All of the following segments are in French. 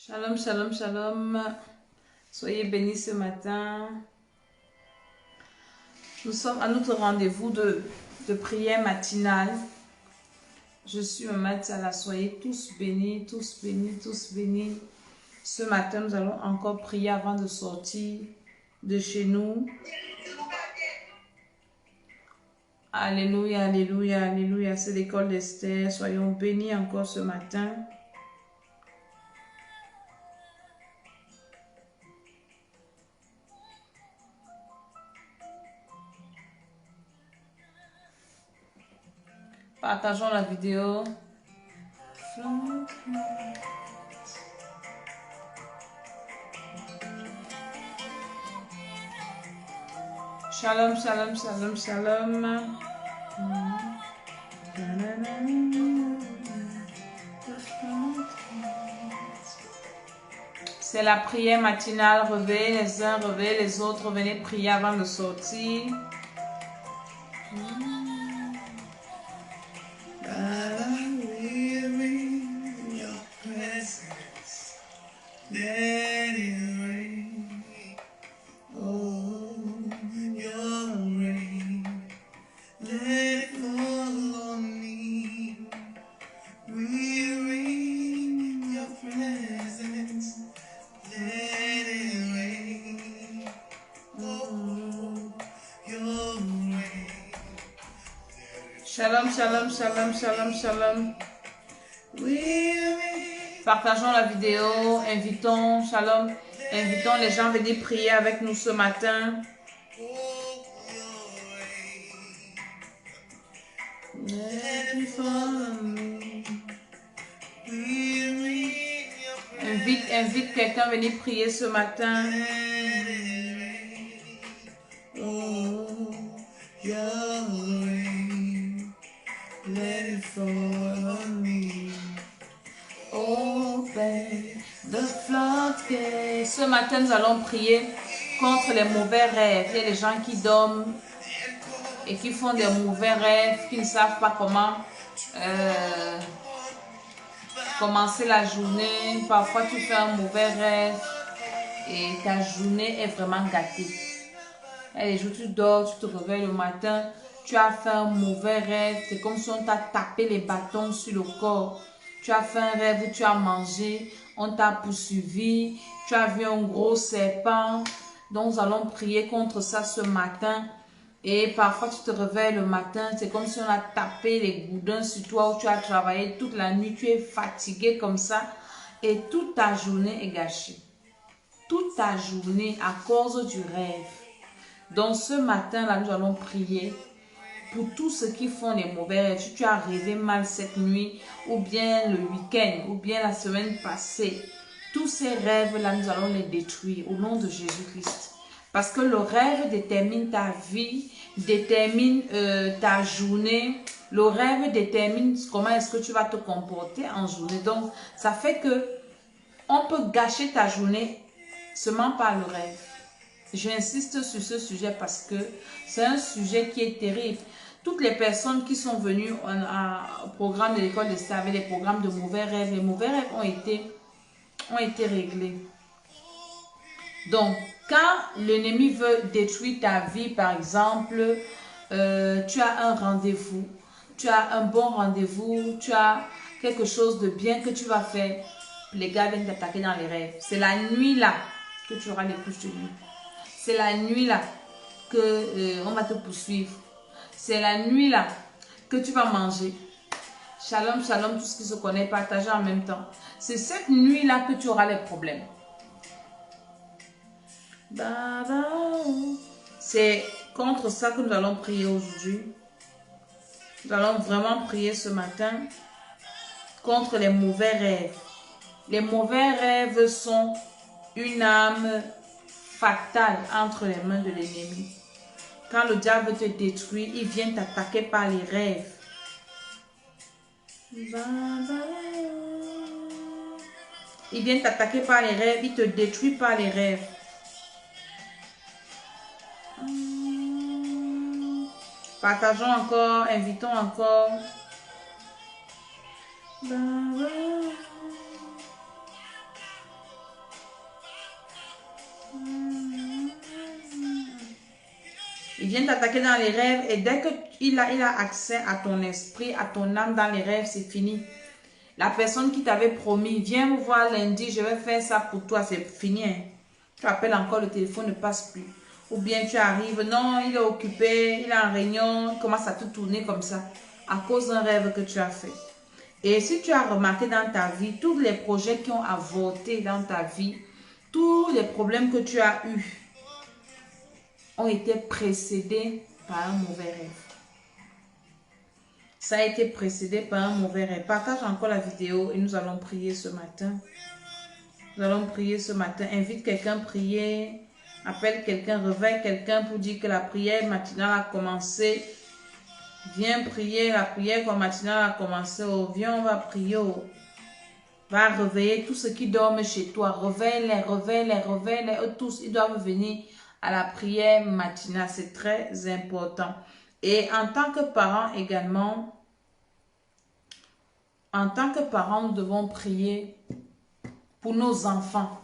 Shalom, shalom, shalom. Soyez bénis ce matin. Nous sommes à notre rendez-vous de prière matinale. Je suis Maman Tiala. Soyez tous bénis, tous bénis, tous bénis. Ce matin, nous allons encore prier avant de sortir de chez nous. Alléluia, alléluia, alléluia. C'est l'école d'Esther. Soyons bénis encore ce matin. Partageons la vidéo. Shalom, shalom, shalom, shalom. C'est la prière matinale. Réveillez les uns, réveillez les autres. Venez prier avant de sortir. Shalom, shalom, shalom, shalom, shalom. Partageons la vidéo, invitons, shalom, invitons les gens à venir prier avec nous ce matin. Invite quelqu'un à venir prier ce matin. Ce matin, nous allons prier contre les mauvais rêves. Il y a des gens qui dorment et qui font des mauvais rêves, qui ne savent pas comment commencer la journée. Parfois, tu fais un mauvais rêve et ta journée est vraiment gâtée. Il y a des jours, tu dors, tu te réveilles le matin, tu as fait un mauvais rêve. C'est comme si on t'a tapé les bâtons sur le corps. Tu as fait un rêve où tu as mangé, on t'a poursuivi, tu as vu un gros serpent. Donc, nous allons prier contre ça ce matin. Et parfois, tu te réveilles le matin, c'est comme si on a tapé les boudins sur toi, où tu as travaillé toute la nuit, tu es fatigué comme ça. Et toute ta journée est gâchée. Toute ta journée à cause du rêve. Donc, ce matin-là, nous allons prier pour tous ceux qui font les mauvais rêves. Si tu as rêvé mal cette nuit, ou bien le week-end, ou bien la semaine passée, tous ces rêves-là, nous allons les détruire au nom de Jésus-Christ. Parce que le rêve détermine ta vie, détermine ta journée. Le rêve détermine comment est-ce que tu vas te comporter en journée. Donc, ça fait que on peut gâcher ta journée seulement par le rêve. J'insiste sur ce sujet parce que c'est un sujet qui est terrible. Toutes les personnes qui sont venues au programme de l'école d'Esther avec les programmes de mauvais rêves, les mauvais rêves ont été réglés. Donc, quand l'ennemi veut détruire ta vie, par exemple, tu as un rendez-vous, tu as un bon rendez-vous, tu as quelque chose de bien que tu vas faire, les gars viennent t'attaquer dans les rêves. C'est la nuit là que tu auras les couches de nuit. C'est la nuit là que on va te poursuivre. C'est la nuit là que tu vas manger. Shalom, shalom, tout ce qui se connaît, partagez en même temps. C'est cette nuit là que tu auras les problèmes. C'est contre ça que nous allons prier aujourd'hui. Nous allons vraiment prier ce matin contre les mauvais rêves. Les mauvais rêves sont une arme fatale entre les mains de l'ennemi. Quand le diable te détruit, il vient t'attaquer par les rêves. Il vient t'attaquer par les rêves, il te détruit par les rêves. Partageons encore, invitons encore. vient t'attaquer dans les rêves et dès qu'il a accès à ton esprit, à ton âme dans les rêves, c'est fini. La personne qui t'avait promis, viens me voir lundi, je vais faire ça pour toi, c'est fini. Hein. Tu appelles encore, le téléphone ne passe plus. Ou bien tu arrives, non, il est occupé, il est en réunion, il commence à te tourner comme ça à cause d'un rêve que tu as fait. Et si tu as remarqué dans ta vie, tous les projets qui ont avorté dans ta vie, tous les problèmes que tu as eus ont été précédés par un mauvais rêve. Ça a été précédé par un mauvais rêve. Partage encore la vidéo et nous allons prier ce matin. Nous allons prier ce matin. Invite quelqu'un à prier. Appelle quelqu'un, réveille quelqu'un pour dire que la prière matinale a commencé. Viens prier, la prière matinale a commencé. Oh, viens, on va prier. Oh. Va réveiller tous ceux qui dorment chez toi. Réveille-les, réveille-les, réveille-les. Eux tous, ils doivent venir à la prière matinale. C'est très important. Et en tant que parents également, nous devons prier pour nos enfants.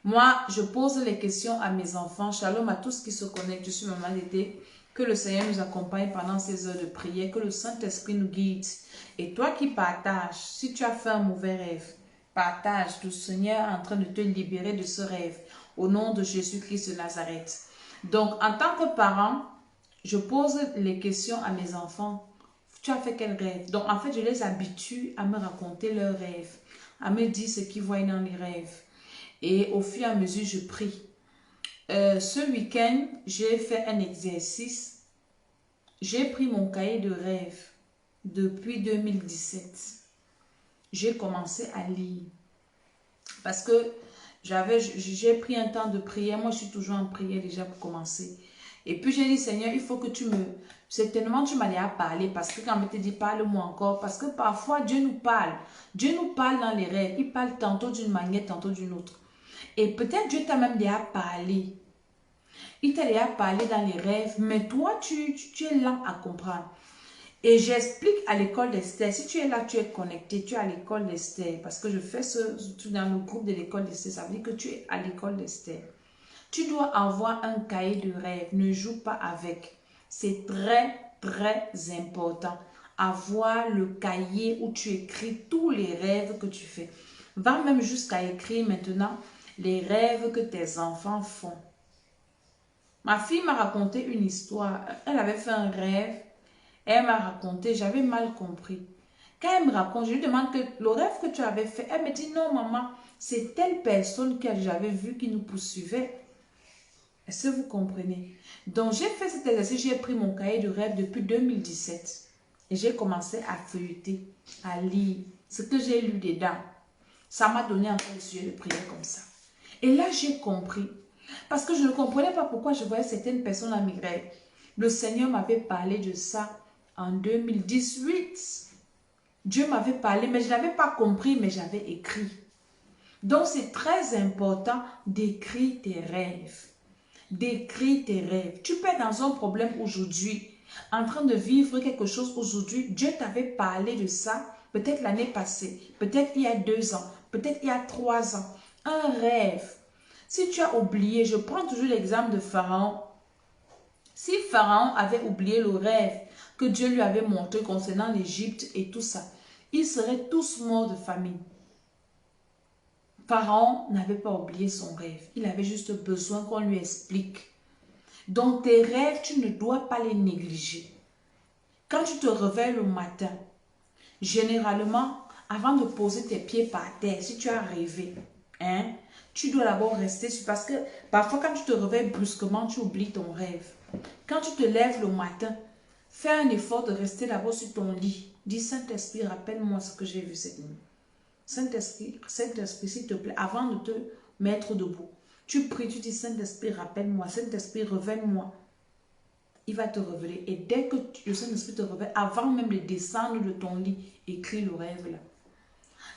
Moi, je pose les questions à mes enfants. Shalom à tous qui se connectent. Je suis Maman Dédé. Que le Seigneur nous accompagne pendant ces heures de prière. Que le Saint-Esprit nous guide. Et toi qui partages, si tu as fait un mauvais rêve, partage. Le Seigneur est en train de te libérer de ce rêve. Au nom de Jésus-Christ de Nazareth. Donc, en tant que parent, je pose les questions à mes enfants. Tu as fait quel rêve? Donc, en fait, je les habitue à me raconter leurs rêves, à me dire ce qu'ils voient dans les rêves. Et au fur et à mesure, je prie. Ce week-end, j'ai fait un exercice. J'ai pris mon cahier de rêve depuis 2017. J'ai commencé à lire. Parce que j'ai pris un temps de prière. Moi, je suis toujours en prière déjà pour commencer. Et puis, j'ai dit, Seigneur, il faut que tu me... Certainement, tu m'as déjà parlé. Parce que quand on te dit, parle-moi encore. Parce que parfois, Dieu nous parle. Dieu nous parle dans les rêves. Il parle tantôt d'une manière, tantôt d'une autre. Et peut-être Dieu t'a même déjà parlé. Il t'a déjà parlé dans les rêves. Mais toi, tu es lent à comprendre. Et j'explique à l'école d'Esther. Si tu es là, tu es connecté. Tu es à l'école d'Esther. Parce que je fais ce dans le groupe de l'école d'Esther. Ça veut dire que tu es à l'école d'Esther. Tu dois avoir un cahier de rêve. Ne joue pas avec. C'est très, très important. Avoir le cahier où tu écris tous les rêves que tu fais. Va même jusqu'à écrire maintenant les rêves que tes enfants font. Ma fille m'a raconté une histoire. Elle avait fait un rêve. Elle m'a raconté. J'avais mal compris. Quand elle me raconte, je lui demande que le rêve que tu avais fait. Elle me dit non maman, c'est telle personne que j'avais vue qui nous poursuivait. Est-ce que vous comprenez? Donc, j'ai fait cet exercice, j'ai pris mon cahier de rêve depuis 2017 et j'ai commencé à feuilleter, à lire ce que j'ai lu dedans. Ça m'a donné encore le sujet de prière comme ça. Et là, j'ai compris. Parce que je ne comprenais pas pourquoi je voyais certaines personnes à mes rêves. Le Seigneur m'avait parlé de ça en 2018. Dieu m'avait parlé, mais je n'avais pas compris, mais j'avais écrit. Donc, c'est très important d'écrire tes rêves. D'écrire tes rêves. Tu peux être dans un problème aujourd'hui, en train de vivre quelque chose aujourd'hui. Dieu t'avait parlé de ça, peut-être l'année passée, peut-être il y a 2 ans, peut-être il y a 3 ans. Un rêve. Si tu as oublié, je prends toujours l'exemple de Pharaon. Si Pharaon avait oublié le rêve que Dieu lui avait montré concernant l'Égypte et tout ça, ils seraient tous morts de famine. Pharaon n'avait pas oublié son rêve. Il avait juste besoin qu'on lui explique. Donc tes rêves, tu ne dois pas les négliger. Quand tu te réveilles le matin, généralement, avant de poser tes pieds par terre, si tu as rêvé, tu dois d'abord rester sur... Parce que parfois, quand tu te réveilles brusquement, tu oublies ton rêve. Quand tu te lèves le matin, fais un effort de rester d'abord sur ton lit. Dis, Saint-Esprit, rappelle-moi ce que j'ai vu cette nuit. Saint-Esprit, s'il te plaît, avant de te mettre debout, tu pries, tu dis, Saint-Esprit, rappelle-moi, Saint-Esprit, révèle-moi. Il va te révéler. Et dès que le Saint-Esprit te révèle, avant même de descendre de ton lit, écris le rêve là.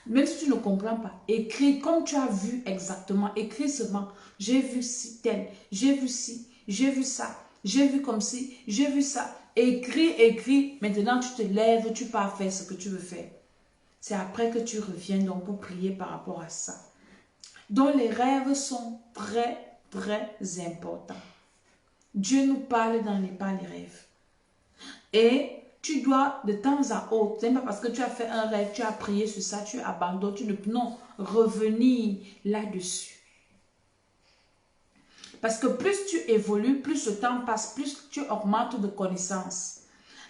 Même si tu ne comprends pas, écris comme tu as vu exactement. Écris seulement, j'ai vu ci, tel, j'ai vu ci, j'ai vu ça, j'ai vu comme ci, j'ai vu ça. Écris, écris. Maintenant, tu te lèves, tu pars faire ce que tu veux faire. C'est après que tu reviens donc pour prier par rapport à ça. Donc les rêves sont très, très importants. Dieu nous parle par les rêves. Et tu dois de temps à autre, c'est pas parce que tu as fait un rêve, tu as prié sur ça, tu abandonnes, non, revenir là-dessus. Parce que plus tu évolues, plus le temps passe, plus tu augmentes de connaissances.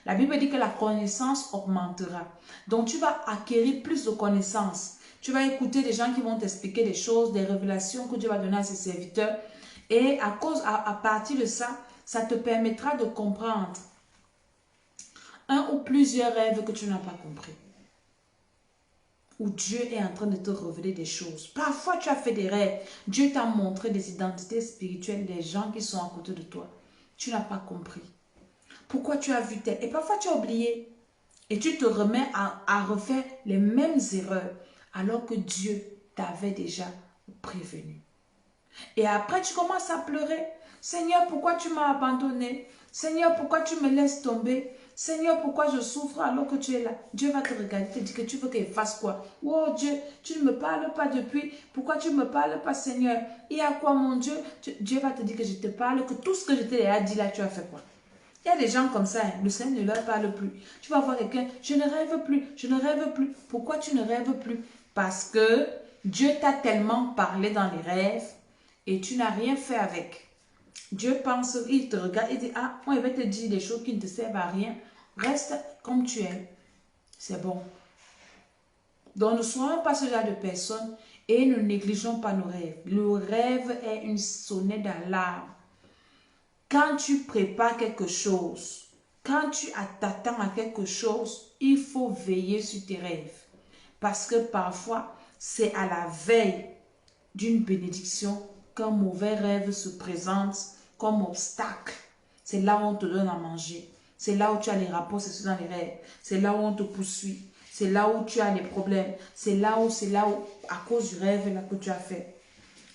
La Bible dit que la connaissance augmentera. Donc tu vas acquérir plus de connaissances. Tu vas écouter des gens qui vont t'expliquer des choses, des révélations que Dieu va donner à ses serviteurs. Et à partir de ça, ça te permettra de comprendre un ou plusieurs rêves que tu n'as pas compris. Où Dieu est en train de te révéler des choses. Parfois, tu as fait des rêves. Dieu t'a montré des identités spirituelles des gens qui sont à côté de toi. Tu n'as pas compris. Pourquoi tu as vu tel? Et parfois, tu as oublié. Et tu te remets à refaire les mêmes erreurs alors que Dieu t'avait déjà prévenu. Et après, tu commences à pleurer. Seigneur, pourquoi tu m'as abandonné? Seigneur, pourquoi tu me laisses tomber? Seigneur, pourquoi je souffre alors que tu es là? Dieu va te regarder, te dire que tu veux qu'il fasse quoi? Oh Dieu, tu ne me parles pas depuis. Pourquoi tu ne me parles pas, Seigneur? Et à quoi, mon Dieu? Dieu va te dire que je te parle, que tout ce que je t'ai dit là, tu as fait quoi? Il y a des gens comme ça, hein, le Seigneur ne leur parle plus. Tu vas voir quelqu'un, je ne rêve plus, je ne rêve plus. Pourquoi tu ne rêves plus? Parce que Dieu t'a tellement parlé dans les rêves et tu n'as rien fait avec. Dieu pense, il te regarde et dit, ah, on va te dire des choses qui ne te servent à rien. Reste comme tu es. C'est bon. Donc ne soyons pas ce genre de personnes et ne négligeons pas nos rêves. Le rêve est une sonnette d'alarme. Quand tu prépares quelque chose, quand tu t'attends à quelque chose, il faut veiller sur tes rêves. Parce que parfois, c'est à la veille d'une bénédiction qu'un mauvais rêve se présente comme obstacle. C'est là où on te donne à manger. C'est là où tu as les rapports sexuels dans les rêves. C'est là où on te poursuit. C'est là où tu as les problèmes. C'est là où, à cause du rêve là que tu as fait.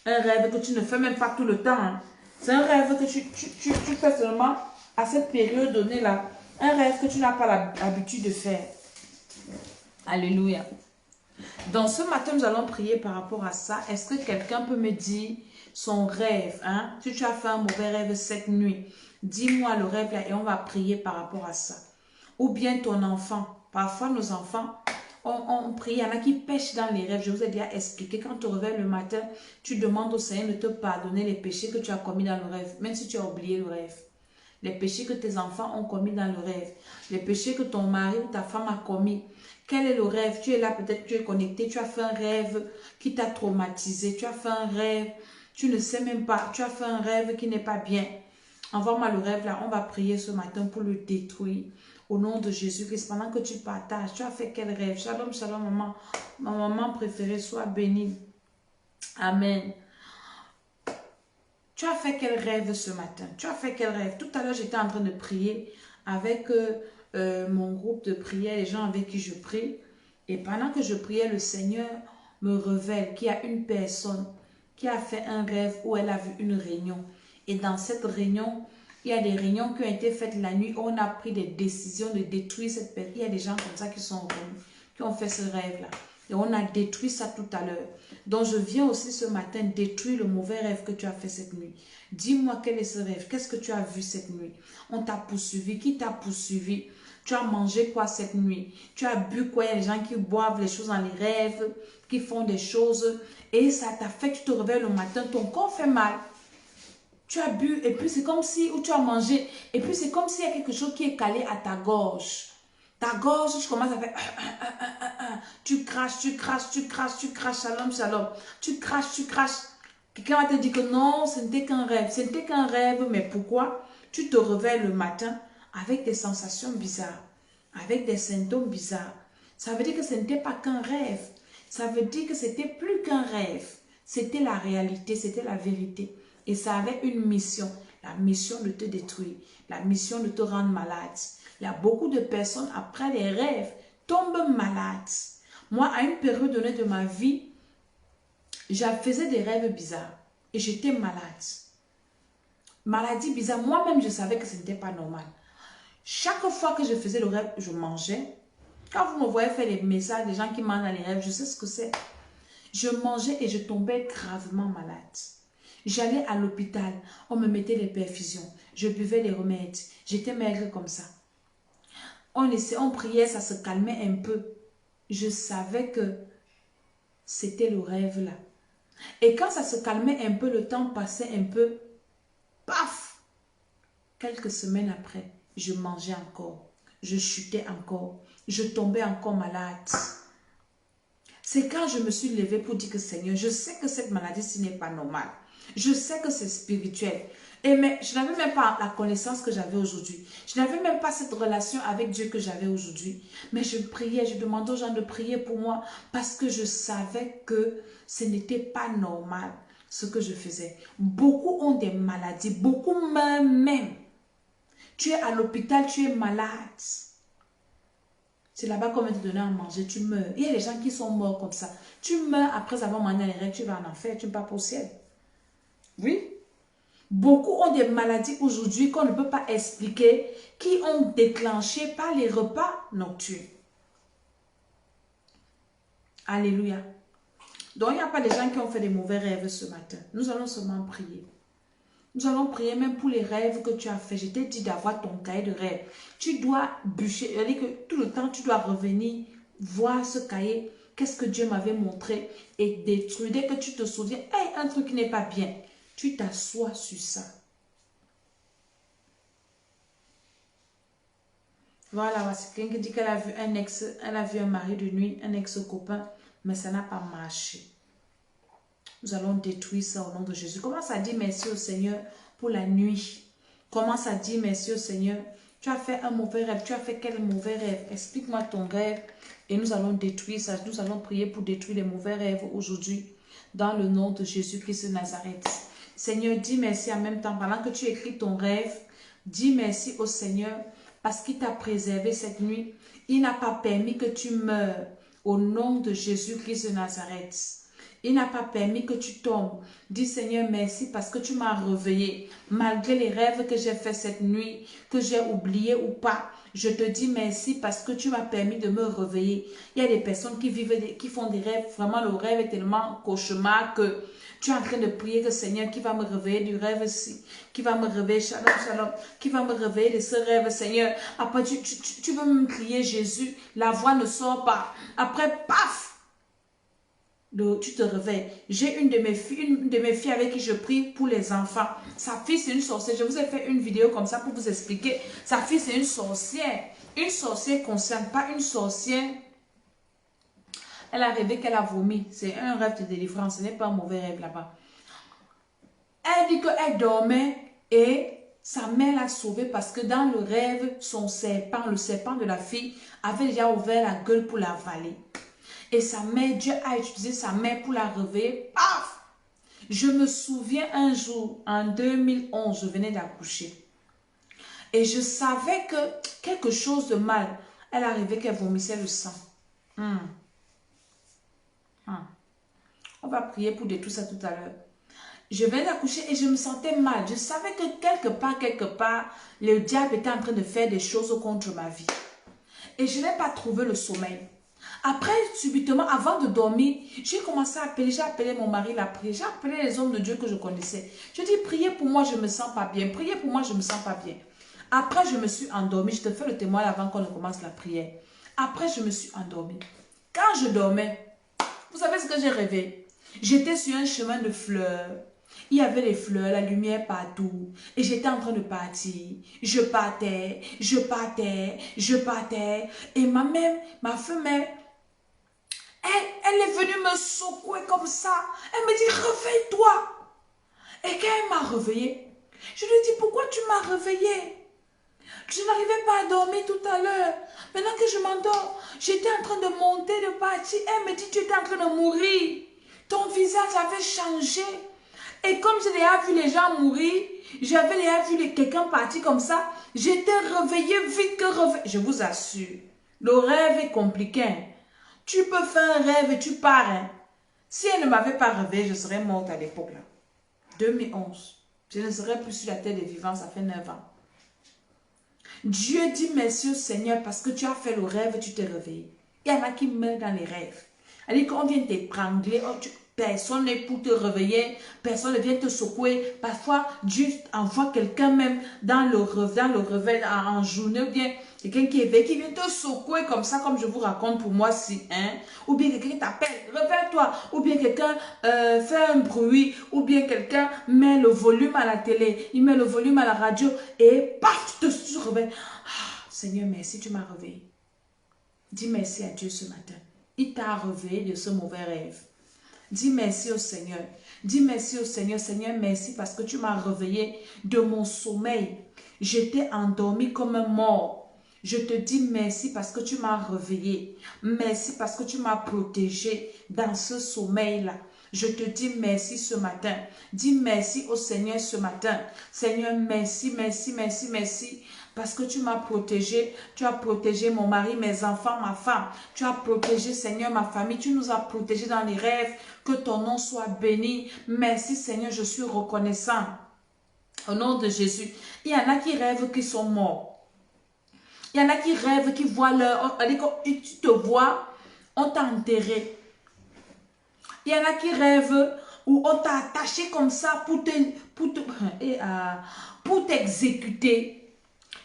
Un rêve que tu ne fais même pas tout le temps. Hein. C'est un rêve que tu fais seulement à cette période donnée là. Un rêve que tu n'as pas l'habitude de faire. Alléluia. Donc ce matin, nous allons prier par rapport à ça. Est-ce que quelqu'un peut me dire son rêve? Hein? Si tu as fait un mauvais rêve cette nuit, dis-moi le rêve là et on va prier par rapport à ça. Ou bien ton enfant. Parfois nos enfants, on prie. Il y en a qui pêchent dans les rêves. Je vous ai déjà expliqué. Quand tu te réveilles le matin, tu demandes au Seigneur de te pardonner les péchés que tu as commis dans le rêve. Même si tu as oublié le rêve. Les péchés que tes enfants ont commis dans le rêve. Les péchés que ton mari ou ta femme a commis. Quel est le rêve? Tu es là, peut-être tu es connecté, tu as fait un rêve qui t'a traumatisé, tu as fait un rêve, tu ne sais même pas, tu as fait un rêve qui n'est pas bien. Envoie-moi le rêve là, on va prier ce matin pour le détruire. Au nom de Jésus-Christ, pendant que tu partages, tu as fait quel rêve? Shalom, shalom, maman. Ma maman préférée, sois bénie. Amen. Tu as fait quel rêve ce matin? Tu as fait quel rêve? Tout à l'heure, j'étais en train de prier avec mon groupe de prière, les gens avec qui je prie. Et pendant que je priais, le Seigneur me révèle qu'il y a une personne qui a fait un rêve où elle a vu une réunion. Et dans cette réunion, il y a des réunions qui ont été faites la nuit où on a pris des décisions de détruire cette personne. Il y a des gens comme ça qui sont revenus, qui ont fait ce rêve-là. Et on a détruit ça tout à l'heure. Donc je viens aussi ce matin détruire le mauvais rêve que tu as fait cette nuit. Dis-moi quel est ce rêve. Qu'est-ce que tu as vu cette nuit? On t'a poursuivi. Qui t'a poursuivi? Tu as mangé quoi cette nuit? Tu as bu quoi? Il y a des gens qui boivent les choses dans les rêves, qui font des choses. Et ça t'a fait, tu te réveilles le matin, ton corps fait mal. Tu as bu et puis c'est comme si, ou tu as mangé, et puis c'est comme s'il y a quelque chose qui est calé à ta gorge. Ta gorge, tu commences à faire... Tu craches, tu craches, tu craches, tu craches, shalom, shalom. Tu craches, tu craches. Quelqu'un va te dire que non, ce n'était qu'un rêve. Ce n'était qu'un rêve, mais pourquoi? Tu te réveilles le matin avec des sensations bizarres, avec des symptômes bizarres. Ça veut dire que ce n'était pas qu'un rêve. Ça veut dire que c'était plus qu'un rêve. C'était la réalité, c'était la vérité. Et ça avait une mission. La mission de te détruire. La mission de te rendre malade. Il y a beaucoup de personnes, après les rêves, tombent malades. Moi, à une période donnée de ma vie, je faisais des rêves bizarres. Et j'étais malade. Maladie bizarre. Moi-même, je savais que ce n'était pas normal. Chaque fois que je faisais le rêve, je mangeais. Quand vous me voyez faire les messages des gens qui mangent dans les rêves, je sais ce que c'est. Je mangeais et je tombais gravement malade. J'allais à l'hôpital, on me mettait les perfusions, je buvais les remèdes, j'étais maigre comme ça. On priait, ça se calmait un peu. Je savais que c'était le rêve là. Et quand ça se calmait un peu, le temps passait un peu, paf! Quelques semaines après, je mangeais encore, je chutais encore, je tombais encore malade. C'est quand je me suis levée pour dire que Seigneur, je sais que cette maladie, ce n'est pas normal. Je sais que c'est spirituel. Mais je n'avais même pas la connaissance que j'avais aujourd'hui. Je n'avais même pas cette relation avec Dieu que j'avais aujourd'hui. Mais je priais, je demandais aux gens de prier pour moi parce que je savais que ce n'était pas normal ce que je faisais. Beaucoup ont des maladies, beaucoup meurent même. Tu es à l'hôpital, tu es malade. C'est là-bas qu'on va te donner à manger, tu meurs. Il y a des gens qui sont morts comme ça. Tu meurs après avoir mangé les règles, tu vas en enfer, tu ne vas pas au ciel. Oui. Beaucoup ont des maladies aujourd'hui qu'on ne peut pas expliquer, qui ont déclenché par les repas nocturnes. Alléluia. Donc, il n'y a pas des gens qui ont fait des mauvais rêves ce matin. Nous allons seulement prier. Nous allons prier même pour les rêves que tu as fait. Je t'ai dit d'avoir ton cahier de rêves. Tu dois bûcher, c'est-à-dire que tout le temps, tu dois revenir voir ce cahier. Qu'est-ce que Dieu m'avait montré et détruire. Dès que tu te souviens, hey, un truc qui n'est pas bien, tu t'assois sur ça. Voilà, c'est quelqu'un qui dit qu'elle a vu un ex, elle a vu un mari de nuit, un ex-copain, mais ça n'a pas marché. Nous allons détruire ça au nom de Jésus. Commence à dire merci au Seigneur pour la nuit. Commence à dire merci au Seigneur. Tu as fait un mauvais rêve. Tu as fait quel mauvais rêve? Explique-moi ton rêve et nous allons détruire ça. Nous allons prier pour détruire les mauvais rêves aujourd'hui dans le nom de Jésus-Christ de Nazareth. Seigneur, dis merci en même temps. Pendant que tu écris ton rêve, dis merci au Seigneur parce qu'il t'a préservé cette nuit. Il n'a pas permis que tu meures au nom de Jésus-Christ de Nazareth. Il n'a pas permis que tu tombes. Dis Seigneur merci parce que tu m'as réveillé. Malgré les rêves que j'ai fait cette nuit, que j'ai oublié ou pas, je te dis merci parce que tu m'as permis de me réveiller. Il y a des personnes qui vivent, qui font des rêves. Vraiment, le rêve est tellement cauchemar que tu es en train de prier que Seigneur qui va me réveiller du rêve-ci, qui va me réveiller, shalom, shalom, qui va me réveiller de ce rêve, Seigneur. Après, tu veux me crier Jésus, la voix ne sort pas. Après, paf! Tu te réveilles. J'ai une de mes filles avec qui je prie pour les enfants. Sa fille, c'est une sorcière. Je vous ai fait une vidéo comme ça pour vous expliquer. Sa fille, c'est une sorcière. Une sorcière consciente, pas une sorcière. Elle a rêvé qu'elle a vomi. C'est un rêve de délivrance. Ce n'est pas un mauvais rêve là-bas. Elle dit qu'elle dormait et sa mère l'a sauvée parce que dans le rêve, son serpent, le serpent de la fille, avait déjà ouvert la gueule pour l'avaler. Et sa mère, Dieu a utilisé sa mère pour la réveiller. Paf! Je me souviens un jour, en 2011, je venais d'accoucher. Et je savais que quelque chose de mal, elle arrivait qu'elle vomissait le sang. On va prier pour détruire ça tout à l'heure. Je venais d'accoucher et je me sentais mal. Je savais que quelque part, le diable était en train de faire des choses contre ma vie. Et je n'ai pas trouvé le sommeil. Après, subitement, avant de dormir, j'ai commencé à appeler, j'ai appelé mon mari, la prière, j'ai appelé les hommes de Dieu que je connaissais. Je dis, priez pour moi, je ne me sens pas bien. Priez pour moi, je ne me sens pas bien. Après, je me suis endormie. Je te fais le témoin avant qu'on ne commence la prière. Après, je me suis endormie. Quand je dormais, vous savez ce que j'ai rêvé? J'étais sur un chemin de fleurs. Il y avait les fleurs, la lumière partout. Et j'étais en train de partir. Je partais, je partais, je partais. Et ma femelle, elle est venue me secouer comme ça. Elle me dit, réveille-toi. Et quand elle m'a réveillée, je lui dis, pourquoi tu m'as réveillée? Je n'arrivais pas à dormir tout à l'heure. Maintenant que je m'endors, j'étais en train de monter, de partir. Elle me dit, tu étais en train de mourir. Ton visage avait changé. Et comme j'ai déjà vu les gens mourir, j'avais déjà vu quelqu'un partir comme ça, j'étais réveillée vite que réveillée. Je vous assure, le rêve est compliqué. Tu peux faire un rêve et tu pars. Hein. Si elle ne m'avait pas réveillée, je serais morte à l'époque. 2011. Je ne serais plus sur la terre des vivants, ça fait 9 ans. Dieu dit merci au Seigneur parce que tu as fait le rêve et tu t'es réveillé. Il y en a qui meurent dans les rêves. C'est-à-dire qu'on vient t'étrangler, personne n'est pour te réveiller, personne ne vient te secouer. Parfois, Dieu envoie quelqu'un même dans le réveil en journée, ou bien quelqu'un qui est éveillé, qui vient te secouer comme ça, comme je vous raconte pour moi, si, hein? Ou bien quelqu'un qui t'appelle, réveille-toi, ou bien quelqu'un fait un bruit, ou bien quelqu'un met le volume à la télé, il met le volume à la radio, et paf, tu te réveilles. Ah, Seigneur, merci, tu m'as réveillé. Dis merci à Dieu ce matin. Il t'a réveillé de ce mauvais rêve. Dis merci au Seigneur. Dis merci au Seigneur. Seigneur, merci parce que tu m'as réveillé de mon sommeil. J'étais endormi comme un mort. Je te dis merci parce que tu m'as réveillé. Merci parce que tu m'as protégé dans ce sommeil-là. Je te dis merci ce matin. Dis merci au Seigneur ce matin. Seigneur, merci, merci, merci, merci. Parce que tu m'as protégé, tu as protégé mon mari, mes enfants, ma femme. Tu as protégé, Seigneur, ma famille. Tu nous as protégés dans les rêves. Que ton nom soit béni. Merci, Seigneur, je suis reconnaissant. Au nom de Jésus. Il y en a qui rêvent qu'ils sont morts. Il y en a qui rêvent, qui voient leur... Tu te vois, on t'a enterré. Il y en a qui rêvent où on t'a attaché comme ça pour t'exécuter.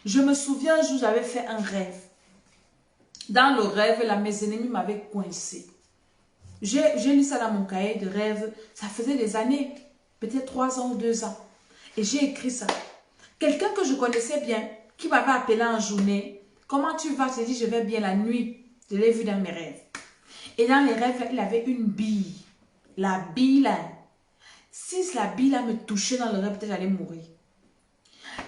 Je me souviens un jour, j'avais fait un rêve. Dans le rêve, là, mes ennemis m'avaient coincé. J'ai lu ça dans mon cahier de rêve. Ça faisait des années, peut-être 3 ans ou 2 ans. Et j'ai écrit ça. Quelqu'un que je connaissais bien, qui m'avait appelé en journée. Comment tu vas? J'ai dit, je vais bien la nuit. Je l'ai vu dans mes rêves. Et dans les rêves, il avait une bille. La bille, là. Si la bille, là, me touchait dans le rêve, peut-être j'allais mourir.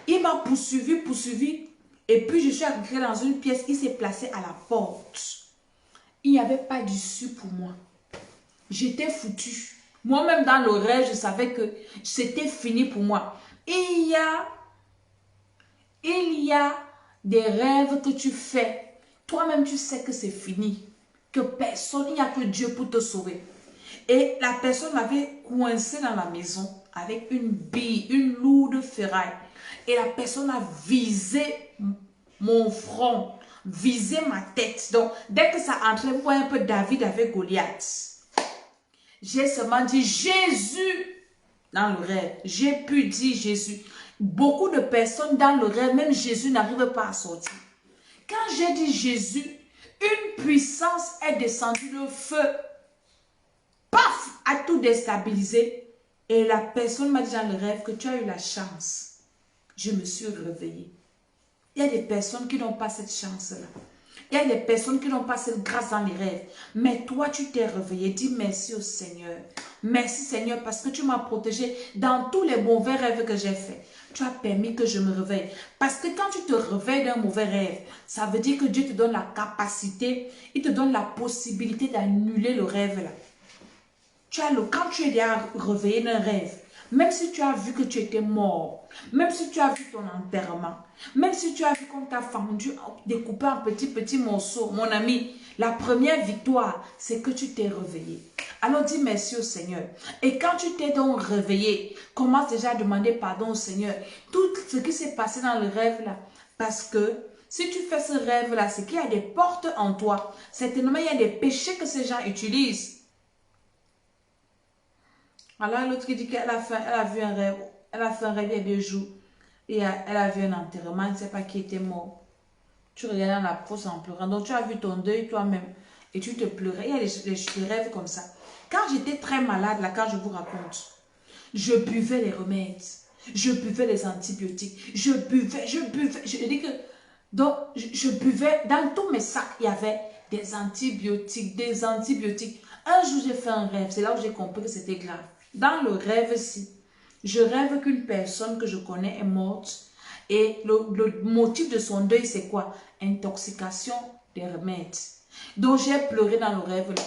Il m'a poursuivi. Et puis, je suis arrivée dans une pièce. Il s'est placé à la porte. Il n'y avait pas d'issue pour moi. J'étais foutue. Moi-même, dans le rêve, je savais que c'était fini pour moi. Il y a des rêves que tu fais. Toi-même, tu sais que c'est fini. Que personne, il n'y a que Dieu pour te sauver. Et la personne m'avait coincé dans la maison avec une bille, une lourde ferraille. Et la personne a visé mon front, visé ma tête. Donc, dès que ça entrait, vous voyez un peu David avec Goliath. J'ai seulement dit Jésus dans le rêve. J'ai pu dire Jésus. Beaucoup de personnes dans le rêve, même Jésus n'arrive pas à sortir. Quand j'ai dit Jésus, une puissance est descendue, le feu, paf, a tout déstabilisé. Et la personne m'a dit dans le rêve que tu as eu la chance. Je me suis réveillée. Il y a des personnes qui n'ont pas cette chance-là. Il y a des personnes qui n'ont pas cette grâce dans les rêves. Mais toi, tu t'es réveillé. Dis merci au Seigneur. Merci Seigneur parce que tu m'as protégé dans tous les mauvais rêves que j'ai faits. Tu as permis que je me réveille. Parce que quand tu te réveilles d'un mauvais rêve, ça veut dire que Dieu te donne la capacité, il te donne la possibilité d'annuler le rêve là. Quand tu es déjà réveillé d'un rêve, même si tu as vu que tu étais mort, même si tu as vu ton enterrement, même si tu as vu qu'on t'a fendu, découpé en petits morceaux, mon ami, la première victoire, c'est que tu t'es réveillé. Alors dis merci au Seigneur. Et quand tu t'es donc réveillé, commence déjà à demander pardon au Seigneur. Tout ce qui s'est passé dans le rêve là, parce que si tu fais ce rêve là, c'est qu'il y a des portes en toi. Certainement, il y a des péchés que ces gens utilisent. Alors l'autre qui dit qu'elle a vu un rêve, elle a fait un rêve il y a 2 jours, et elle a vu un enterrement, elle ne sait pas qui était mort. Tu regardes dans la fosse en pleurant, donc tu as vu ton deuil toi-même, et tu te pleurais. Il y a des rêves comme ça. Quand j'étais très malade, là, quand je vous raconte, je buvais les remèdes, je buvais les antibiotiques, je buvais, je dis que, donc je buvais, dans tous mes sacs, il y avait des antibiotiques. Un jour, j'ai fait un rêve, c'est là où j'ai compris que c'était grave. Dans le rêve-ci, je rêve qu'une personne que je connais est morte et le motif de son deuil, c'est quoi? Intoxication des remèdes. Donc, j'ai pleuré dans le rêve-là.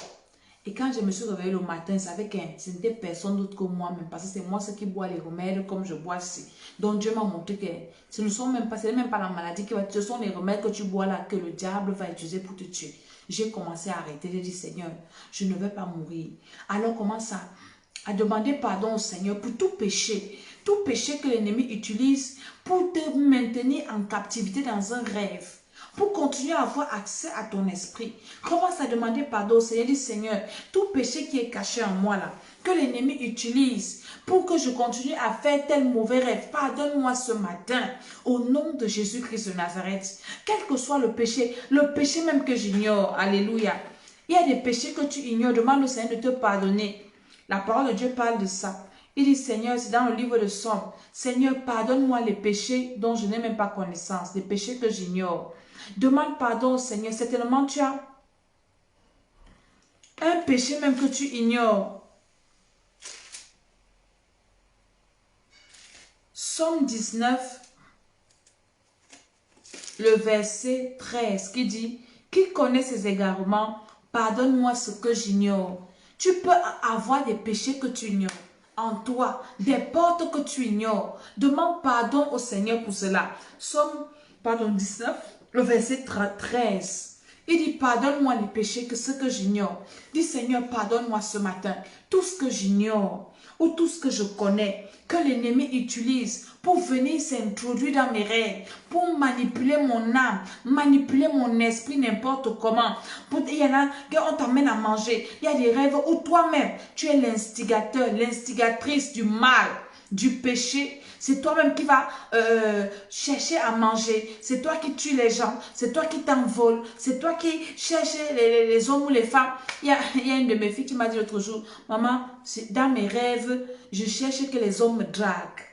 Et quand je me suis réveillée le matin, ce n'était personne d'autre que moi-même parce que c'est moi qui bois les remèdes comme je bois ici. Donc, Dieu m'a montré que ce n'est même pas la maladie, ce sont les remèdes que tu bois là que le diable va utiliser pour te tuer. J'ai commencé à arrêter. J'ai dit, Seigneur, je ne vais pas mourir. Alors, commence à demander pardon au Seigneur pour tout péché que l'ennemi utilise pour te maintenir en captivité dans un rêve. pour continuer à avoir accès à ton esprit. Commence à demander pardon au Seigneur. Dis Seigneur, tout péché qui est caché en moi là, que l'ennemi utilise pour que je continue à faire tel mauvais rêve, pardonne-moi ce matin au nom de Jésus-Christ de Nazareth. Quel que soit le péché même que j'ignore, alléluia. Il y a des péchés que tu ignores, demande au Seigneur de te pardonner. La parole de Dieu parle de ça. Il dit, Seigneur, c'est dans le livre de Somme, Seigneur, pardonne-moi les péchés dont je n'ai même pas connaissance, les péchés que j'ignore. Demande pardon au Seigneur. Certainement, tu as un péché même que tu ignores. Somme 19, le verset 13, qui dit, qui connaît ses égarements, pardonne-moi ce que j'ignore. Tu peux avoir des péchés que tu ignores en toi, des portes que tu ignores. Demande pardon au Seigneur pour cela. Somme 19, le verset 13. Il dit, pardonne-moi les péchés, ce que j'ignore. Dis, Seigneur, pardonne-moi ce matin tout ce que j'ignore ou tout ce que je connais, que l'ennemi utilise pour venir s'introduire dans mes rêves, pour manipuler mon âme, manipuler mon esprit n'importe comment. Il y en a qui on t'amène à manger. Il y a des rêves où toi-même, tu es l'instigateur, l'instigatrice du mal, du péché. C'est toi-même qui vas chercher à manger. C'est toi qui tues les gens. C'est toi qui t'envoles. C'est toi qui cherches les hommes ou les femmes. Il y a une de mes filles qui m'a dit l'autre jour, maman, dans mes rêves, je cherche que les hommes me draguent.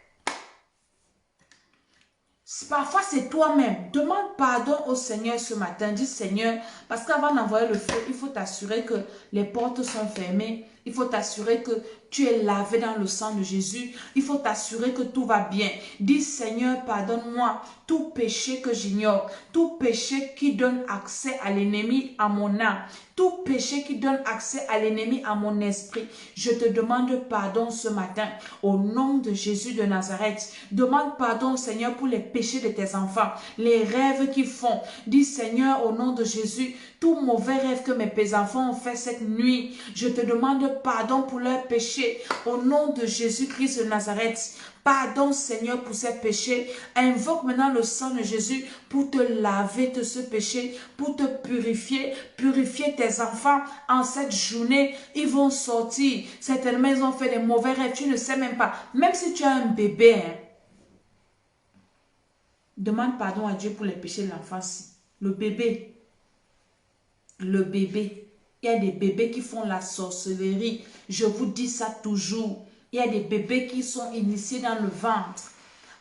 Parfois, c'est toi-même. Demande pardon au Seigneur ce matin. Dis Seigneur, parce qu'avant d'envoyer le feu, il faut t'assurer que les portes sont fermées. Il faut t'assurer que tu es lavé dans le sang de Jésus. Il faut t'assurer que tout va bien. Dis Seigneur, pardonne-moi tout péché que j'ignore. Tout péché qui donne accès à l'ennemi, à mon âme. Tout péché qui donne accès à l'ennemi, à mon esprit. Je te demande pardon ce matin. Au nom de Jésus de Nazareth. Demande pardon Seigneur pour les péchés de tes enfants. Les rêves qu'ils font. Dis Seigneur, au nom de Jésus, tout mauvais rêve que mes enfants ont fait cette nuit. Je te demande pardon pour leurs péchés. Au nom de Jésus-Christ de Nazareth. Pardon Seigneur pour ces péchés. Invoque maintenant le sang de Jésus pour te laver de ce péché, pour te purifier, purifier tes enfants en cette journée. Ils vont sortir. Certainement ils ont fait des mauvais rêves. Tu ne sais même pas. Même si tu as un bébé, hein, demande pardon à Dieu pour les péchés de l'enfance. Le bébé. Le bébé. Il y a des bébés qui font la sorcellerie. Je vous dis ça toujours. Il y a des bébés qui sont initiés dans le ventre.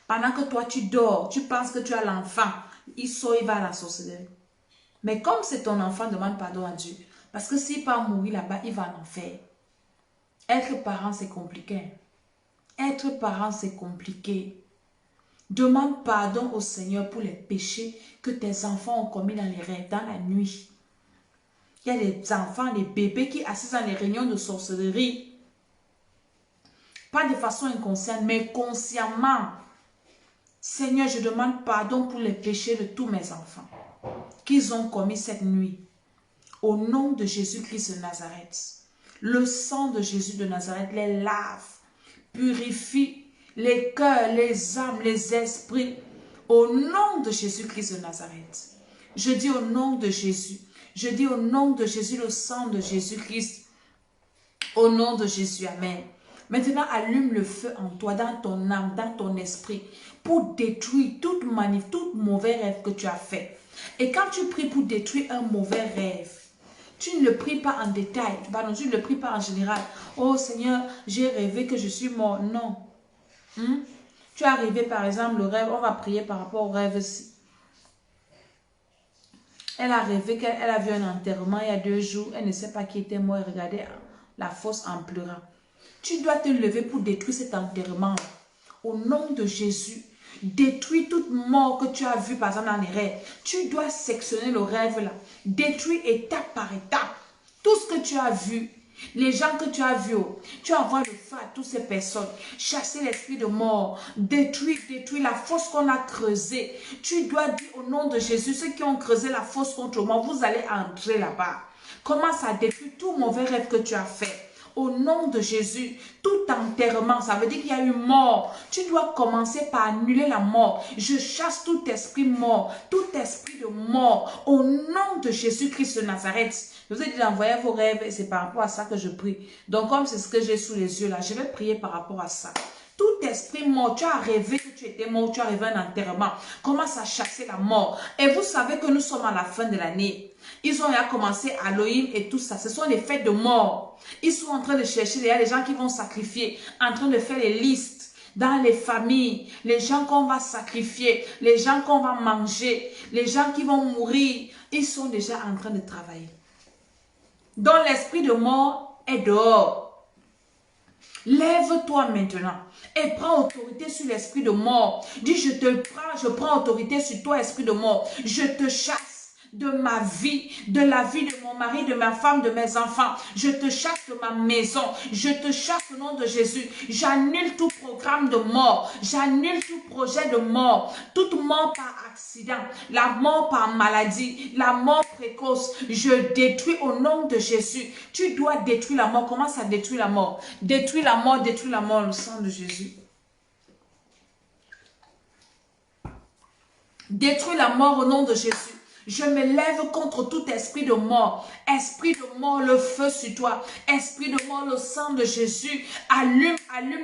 Pendant que toi tu dors, tu penses que tu as l'enfant. Il sort, il va à la sorcellerie. Mais comme c'est ton enfant, demande pardon à Dieu. Parce que s'il part mourir là-bas, il va en enfer. Être parent, c'est compliqué. Être parent, c'est compliqué. Demande pardon au Seigneur pour les péchés que tes enfants ont commis dans les rêves, dans la nuit. Il y a des enfants, des bébés qui assistent dans les réunions de sorcellerie. Pas de façon inconsciente, mais consciemment. Seigneur, je demande pardon pour les péchés de tous mes enfants qu'ils ont commis cette nuit. Au nom de Jésus-Christ de Nazareth. Le sang de Jésus de Nazareth les lave, purifie les cœurs, les âmes, les esprits. Au nom de Jésus-Christ de Nazareth. Je dis au nom de Jésus. Je dis au nom de Jésus, le sang de Jésus-Christ. Au nom de Jésus, amen. Maintenant, allume le feu en toi, dans ton âme, dans ton esprit, pour détruire toute mauvais rêve que tu as fait. Et quand tu pries pour détruire un mauvais rêve, tu ne le pries pas en détail, pardon, tu ne le pries pas en général. Oh Seigneur, j'ai rêvé que je suis mort. Non. Tu as rêvé par exemple le rêve, on va prier par rapport au rêve-ci. Elle a rêvé qu'elle a vu un enterrement il y a 2 jours. Elle ne sait pas qui était mort. Elle regardait la fosse en pleurant. Tu dois te lever pour détruire cet enterrement. Au nom de Jésus, détruis toute mort que tu as vue par exemple dans les rêves. Tu dois sectionner le rêve là. Détruis étape par étape. Tout ce que tu as vu. Les gens que tu as vus, tu envoies le feu à toutes ces personnes. Chasser l'esprit de mort. Détruire la fosse qu'on a creusée. Tu dois dire au nom de Jésus, ceux qui ont creusé la fosse contre moi, vous allez entrer là-bas. Commence à détruire tout mauvais rêve que tu as fait. Au nom de Jésus, tout enterrement, ça veut dire qu'il y a eu mort. Tu dois commencer par annuler la mort. Je chasse tout esprit mort, tout esprit de mort. Au nom de Jésus-Christ de Nazareth. Je vous ai dit d'envoyer vos rêves et c'est par rapport à ça que je prie. Donc comme c'est ce que j'ai sous les yeux là, je vais prier par rapport à ça. Tout esprit mort, tu as rêvé que tu étais mort, tu as rêvé un enterrement. Commence à chasser la mort. Et vous savez que nous sommes à la fin de l'année. Ils ont déjà commencé Halloween et tout ça. Ce sont les fêtes de mort. Ils sont en train de chercher, il y a des gens qui vont sacrifier, en train de faire les listes dans les familles, les gens qu'on va sacrifier, les gens qu'on va manger, les gens qui vont mourir. Ils sont déjà en train de travailler. Donc l'esprit de mort est dehors. Lève-toi maintenant et prends autorité sur l'esprit de mort. Dis, je prends autorité sur toi, esprit de mort. Je te chasse de ma vie, de la vie de mon mari, de ma femme, de mes enfants. Je te chasse de ma maison. Je te chasse au nom de Jésus. J'annule tout programme de mort. J'annule tout projet de mort. Toute mort par accident. La mort par maladie. La mort précoce. Je détruis au nom de Jésus. Tu dois détruire la mort. Commence à détruire la mort. Détruis la mort, détruis la mort. Le sang de Jésus. Détruis la mort au nom de Jésus. Je me lève contre tout esprit de mort. Esprit de mort, le feu sur toi. Esprit de mort, le sang de Jésus. Allume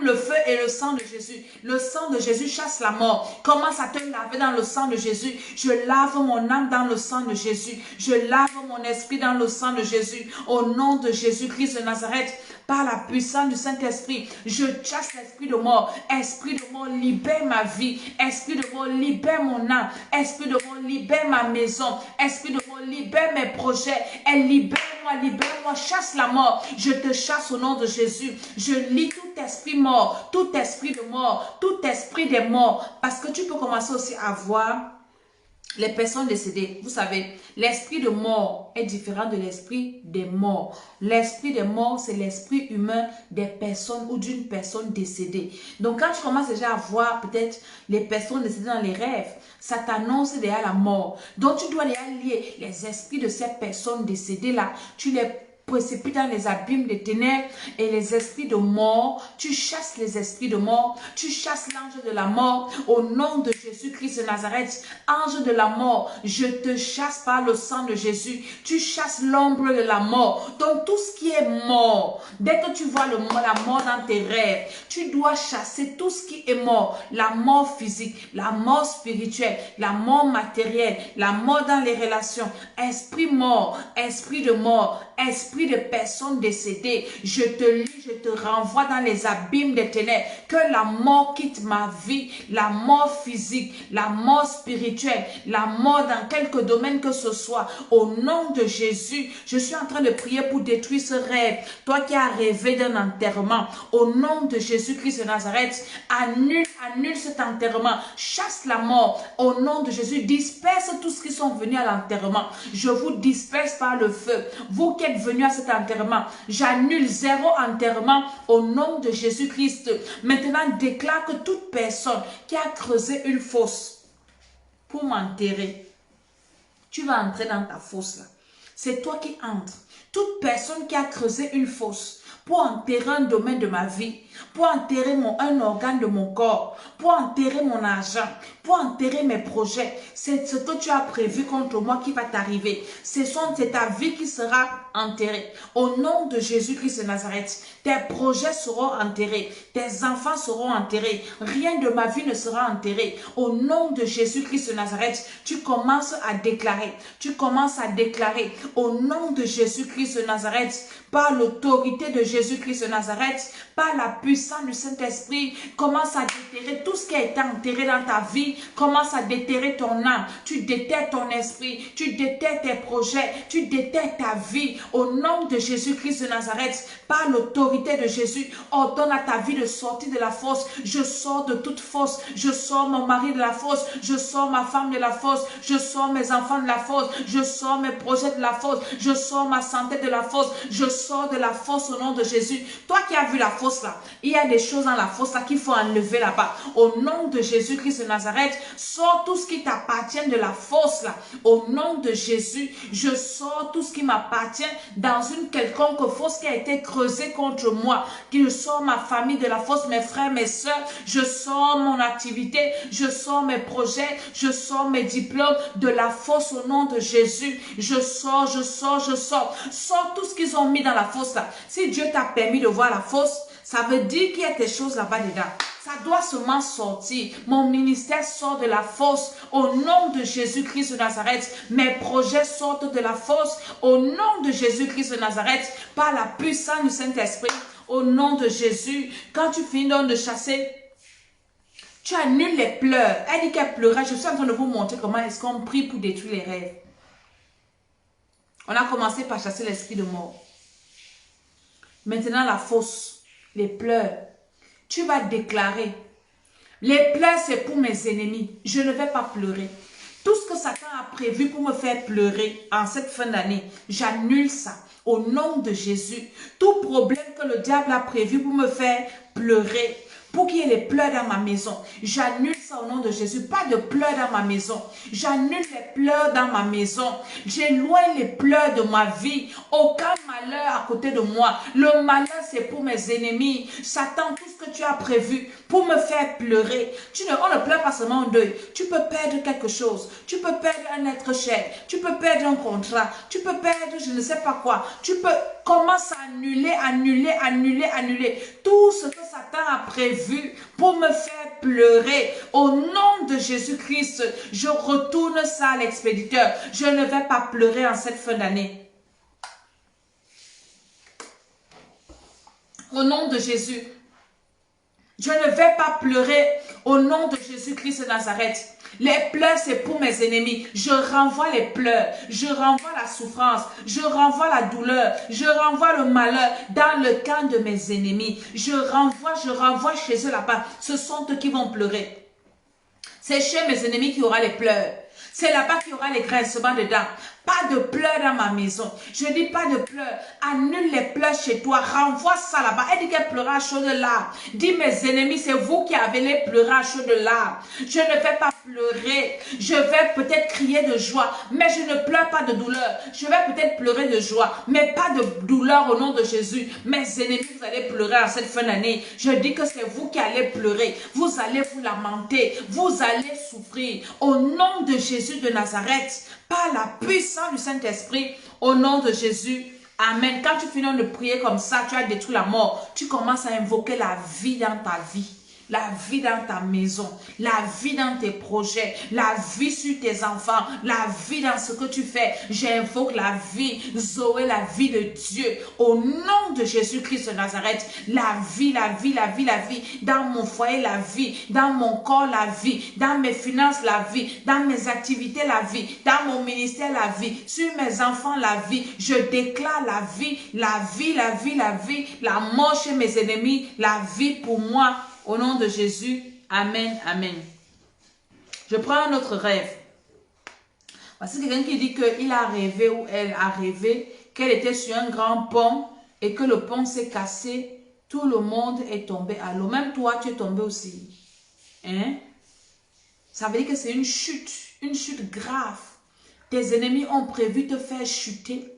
le feu et le sang de Jésus. Le sang de Jésus chasse la mort. Commence à te laver dans le sang de Jésus. Je lave mon âme dans le sang de Jésus. Je lave mon esprit dans le sang de Jésus. Au nom de Jésus-Christ de Nazareth. Par la puissance du Saint-Esprit, je chasse l'esprit de mort. Esprit de mort, libère ma vie. Esprit de mort, libère mon âme. Esprit de mort, libère ma maison. Esprit de mort, libère mes projets. Et libère-moi, chasse la mort. Je te chasse au nom de Jésus. Je lis tout esprit mort, tout esprit de mort, tout esprit des morts. Parce que tu peux commencer aussi à voir les personnes décédées. Vous savez, l'esprit de mort est différent de l'esprit des morts. L'esprit des morts, c'est l'esprit humain des personnes ou d'une personne décédée. Donc, quand tu commences déjà à voir peut-être les personnes décédées dans les rêves, ça t'annonce déjà la mort. Donc, tu dois déjà lier les esprits de ces personnes décédées-là. Tu les précipite dans les abîmes des ténèbres et les esprits de mort. Tu chasses les esprits de mort. Tu chasses l'ange de la mort. Au nom de Jésus-Christ de Nazareth, ange de la mort, je te chasse par le sang de Jésus. Tu chasses l'ombre de la mort. Donc tout ce qui est mort, dès que tu vois la mort dans tes rêves, tu dois chasser tout ce qui est mort. La mort physique, la mort spirituelle, la mort matérielle, la mort dans les relations. Esprit mort, esprit de mort, esprit de personnes décédées, je te lis, je te renvoie dans les abîmes des ténèbres, que la mort quitte ma vie, la mort physique, la mort spirituelle, la mort dans quelque domaine que ce soit. Au nom de Jésus, je suis en train de prier pour détruire ce rêve. Toi qui as rêvé d'un enterrement, au nom de Jésus-Christ de Nazareth, annule cet enterrement, chasse la mort. Au nom de Jésus, disperse tous ceux qui sont venus à l'enterrement. Je vous disperse par le feu. Vous qui êtes venus à cet enterrement, j'annule 0 enterrement au nom de Jésus-Christ. Maintenant, déclare que toute personne qui a creusé une fosse pour m'enterrer, tu vas entrer dans ta fosse là. C'est toi qui entres. Toute personne qui a creusé une fosse pour enterrer un domaine de ma vie, pour enterrer un organe de mon corps, pour enterrer mon argent, pour enterrer mes projets. C'est ce que tu as prévu contre moi qui va t'arriver. C'est ta vie qui sera enterrée. Au nom de Jésus-Christ de Nazareth, tes projets seront enterrés, tes enfants seront enterrés, rien de ma vie ne sera enterré. Au nom de Jésus-Christ de Nazareth, tu commences à déclarer, au nom de Jésus-Christ de Nazareth, par l'autorité de Jésus-Christ de Nazareth, par la puissance du Saint-Esprit, commence à déterrer tout ce qui a été enterré dans ta vie, commence à déterrer ton âme, tu déterres ton esprit, tu déterres tes projets, tu déterres ta vie, au nom de Jésus-Christ de Nazareth, par l'autorité de Jésus, ordonne à ta vie de sortir de la fosse. Je sors de toute fosse, je sors mon mari de la fosse, je sors ma femme de la fosse, je sors mes enfants de la fosse, je sors mes projets de la fosse, je sors ma santé de la fosse, je sors de la fosse au nom de Jésus, toi qui as vu la fosse là, il y a des choses dans la fosse là qu'il faut enlever là-bas. Au nom de Jésus-Christ de Nazareth, sors tout ce qui t'appartient de la fosse là. Au nom de Jésus, je sors tout ce qui m'appartient dans une quelconque fosse qui a été creusée contre moi. Je sors ma famille de la fosse, mes frères, mes soeurs, je sors mon activité, je sors mes projets, je sors mes diplômes de la fosse au nom de Jésus. Je sors, je sors, je sors. Sors tout ce qu'ils ont mis dans la fosse là. Si Dieu t'a permis de voir la fosse, ça veut dire qu'il y a des choses là-bas dedans. Ça doit seulement sortir. Mon ministère sort de la fosse au nom de Jésus-Christ de Nazareth. Mes projets sortent de la fosse au nom de Jésus-Christ de Nazareth par la puissance du Saint-Esprit. Au nom de Jésus, quand tu finis donc de chasser, tu annules les pleurs. Elle dit qu'elle pleurait. Je suis en train de vous montrer comment est-ce qu'on prie pour détruire les rêves. On a commencé par chasser l'esprit de mort. Maintenant la fosse, les pleurs. Tu vas déclarer, les pleurs c'est pour mes ennemis. Je ne vais pas pleurer. Tout ce que Satan a prévu pour me faire pleurer en cette fin d'année, j'annule ça. Au nom de Jésus, tout problème que le diable a prévu pour me faire pleurer, pour qu'il y ait les pleurs dans ma maison, j'annule ça au nom de Jésus. Pas de pleurs dans ma maison. J'annule les pleurs dans ma maison. J'éloigne les pleurs de ma vie. Aucun malheur à côté de moi. Le malheur, c'est pour mes ennemis. Satan, tout ce que tu as prévu pour me faire pleurer. On ne pleure pas seulement en deuil. Tu peux perdre quelque chose. Tu peux perdre un être cher. Tu peux perdre un contrat. Tu peux perdre je ne sais pas quoi. Tu peux commencer à annuler tout ce que Satan a prévu pour me faire pleurer. Au nom de Jésus-Christ, je retourne ça à l'expéditeur. Je ne vais pas pleurer en cette fin d'année. Au nom de Jésus, je ne vais pas pleurer au nom de Jésus-Christ de Nazareth. Les pleurs, c'est pour mes ennemis. Je renvoie les pleurs. Je renvoie la souffrance. Je renvoie la douleur. Je renvoie le malheur dans le camp de mes ennemis. Je renvoie chez eux là-bas. Ce sont eux qui vont pleurer. C'est chez mes ennemis qu'il y aura les pleurs. C'est là-bas qu'il y aura les grincements dedans. Pas de pleurs dans ma maison. Je dis pas de pleurs. Annule les pleurs chez toi. Renvoie ça là-bas. Elle dit qu'elle pleura à chaudes larmes. Dis mes ennemis, c'est vous qui avez les pleurer à chaudes larmes. Je ne vais pas pleurer. Je vais peut-être crier de joie, mais je ne pleure pas de douleur. Je vais peut-être pleurer de joie, mais pas de douleur au nom de Jésus. Mes ennemis, vous allez pleurer en cette fin d'année. Je dis que c'est vous qui allez pleurer. Vous allez vous lamenter. Vous allez souffrir. Au nom de Jésus de Nazareth, par la puissance du Saint-Esprit, au nom de Jésus, amen. Quand tu finis de prier comme ça, tu as détruit la mort, tu commences à invoquer la vie dans ta vie. La vie dans ta maison, la vie dans tes projets, la vie sur tes enfants, la vie dans ce que tu fais. J'invoque la vie, Zoé, la vie de Dieu. Au nom de Jésus-Christ de Nazareth, la vie, la vie, la vie, la vie. Dans mon foyer, la vie. Dans mon corps, la vie. Dans mes finances, la vie. Dans mes activités, la vie. Dans mon ministère, la vie. Sur mes enfants, la vie. Je déclare la vie, la vie, la vie, la vie. La mort chez mes ennemis, la vie pour moi. Au nom de Jésus, amen, amen. Je prends un autre rêve. Voici quelqu'un qui dit qu'il a rêvé ou elle a rêvé qu'elle était sur un grand pont et que le pont s'est cassé. Tout le monde est tombé à l'eau. Même toi, tu es tombé aussi. Hein? Ça veut dire que c'est une chute grave. Tes ennemis ont prévu te faire chuter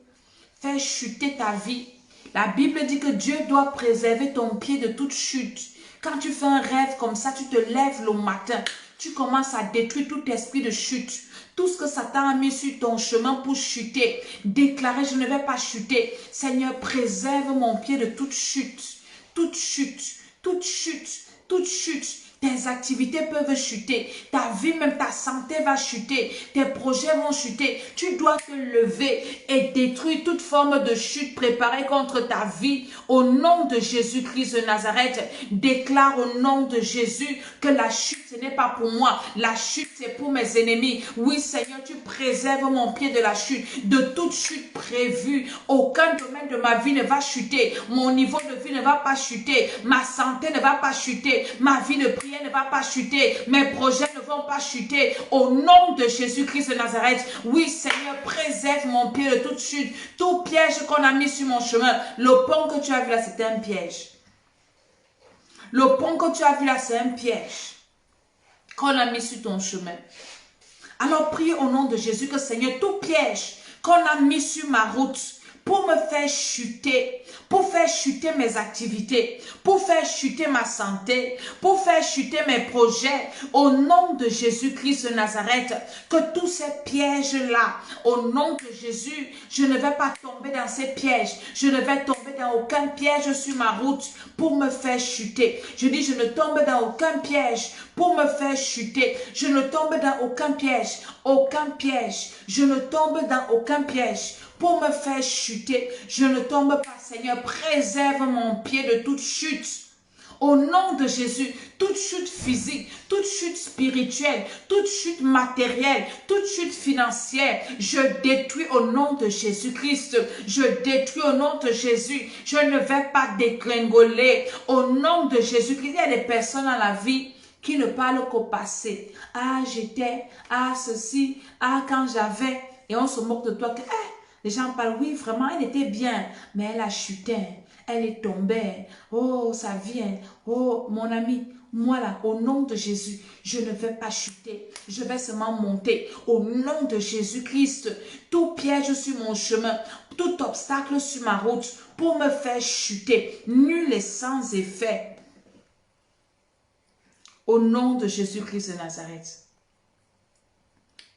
ta vie. La Bible dit que Dieu doit préserver ton pied de toute chute. Quand tu fais un rêve comme ça, tu te lèves le matin, tu commences à détruire tout esprit de chute. Tout ce que Satan a mis sur ton chemin pour chuter, déclarer je ne vais pas chuter. Seigneur, préserve mon pied de toute chute, toute chute, toute chute, toute chute. Tes activités peuvent chuter, ta vie, même ta santé va chuter, tes projets vont chuter. Tu dois te lever et détruire toute forme de chute préparée contre ta vie. Au nom de Jésus-Christ de Nazareth, déclare au nom de Jésus que la chute, ce n'est pas pour moi. La chute, c'est pour mes ennemis. Oui, Seigneur, tu préserves mon pied de la chute, de toute chute prévue. Aucun domaine de ma vie ne va chuter. Mon niveau de vie ne va pas chuter. Ma santé ne va pas chuter. Ma vie de prière ne va pas chuter. Mes projets ne vont pas chuter. Au nom de Jésus-Christ de Nazareth, oui Seigneur, préserve mon pied de toute chute, tout piège qu'on a mis sur mon chemin. Le pont que tu as vu là, c'était un piège. Le pont que tu as vu là, c'est un piège qu'on a mis sur ton chemin. Alors prie au nom de Jésus que Seigneur, tout piège qu'on a mis sur ma route pour me faire chuter, pour faire chuter mes activités, pour faire chuter ma santé, pour faire chuter mes projets, au nom de Jésus-Christ de Nazareth, que tous ces pièges-là, au nom de Jésus, je ne vais pas tomber dans ces pièges, je ne vais tomber dans aucun piège sur ma route pour me faire chuter. Je dis, je ne tombe dans aucun piège pour me faire chuter, je ne tombe dans aucun piège, je ne tombe dans aucun piège pour me faire chuter. Je ne tombe pas, Seigneur, préserve mon pied de toute chute. Au nom de Jésus, toute chute physique, toute chute spirituelle, toute chute matérielle, toute chute financière, je détruis au nom de Jésus-Christ. Je détruis au nom de Jésus. Je ne vais pas dégringoler. Au nom de Jésus-Christ, il y a des personnes dans la vie qui ne parlent qu'au passé. Ah, j'étais, ah, ceci, ah, quand j'avais. Et on se moque de toi que, les gens parlent, oui, vraiment, elle était bien, mais elle a chuté, elle est tombée, oh, ça vient, oh, mon ami, moi là, au nom de Jésus, je ne vais pas chuter, je vais seulement monter, au nom de Jésus-Christ, tout piège sur mon chemin, tout obstacle sur ma route, pour me faire chuter, nul et sans effet, au nom de Jésus-Christ de Nazareth.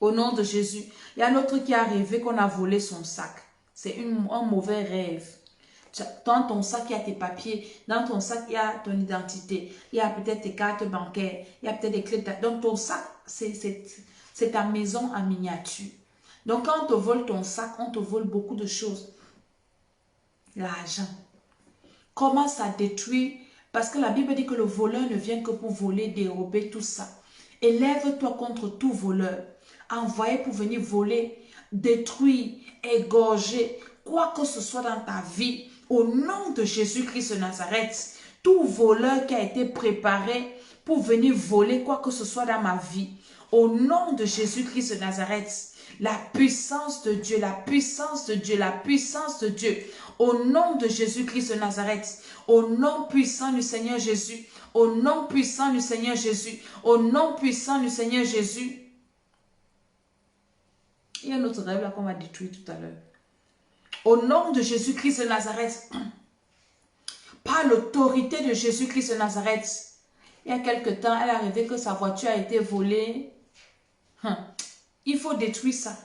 Au nom de Jésus. Il y a un autre qui a rêvé qu'on a volé son sac. C'est un mauvais rêve. Dans ton sac, il y a tes papiers. Dans ton sac, il y a ton identité. Il y a peut-être tes cartes bancaires. Il y a peut-être des clés. Dans ton sac, c'est ta maison en miniature. Donc, quand on te vole ton sac, on te vole beaucoup de choses. L'argent. Comment ça détruit? Parce que la Bible dit que le voleur ne vient que pour voler, dérober, tout ça. Élève-toi contre tout voleur. Envoyé pour venir voler, détruire, égorger, quoi que ce soit dans ta vie, au nom de Jésus-Christ de Nazareth, tout voleur qui a été préparé pour venir voler quoi que ce soit dans ma vie, au nom de Jésus-Christ de Nazareth, la puissance de Dieu, la puissance de Dieu, la puissance de Dieu, au nom de Jésus-Christ de Nazareth, au nom puissant du Seigneur Jésus, au nom puissant du Seigneur Jésus, au nom puissant du Seigneur Jésus. Il y a un autre rêve là qu'on va détruire tout à l'heure. Au nom de Jésus-Christ de Nazareth, par l'autorité de Jésus-Christ de Nazareth, il y a quelque temps, elle a rêvé que sa voiture a été volée. Il faut détruire ça.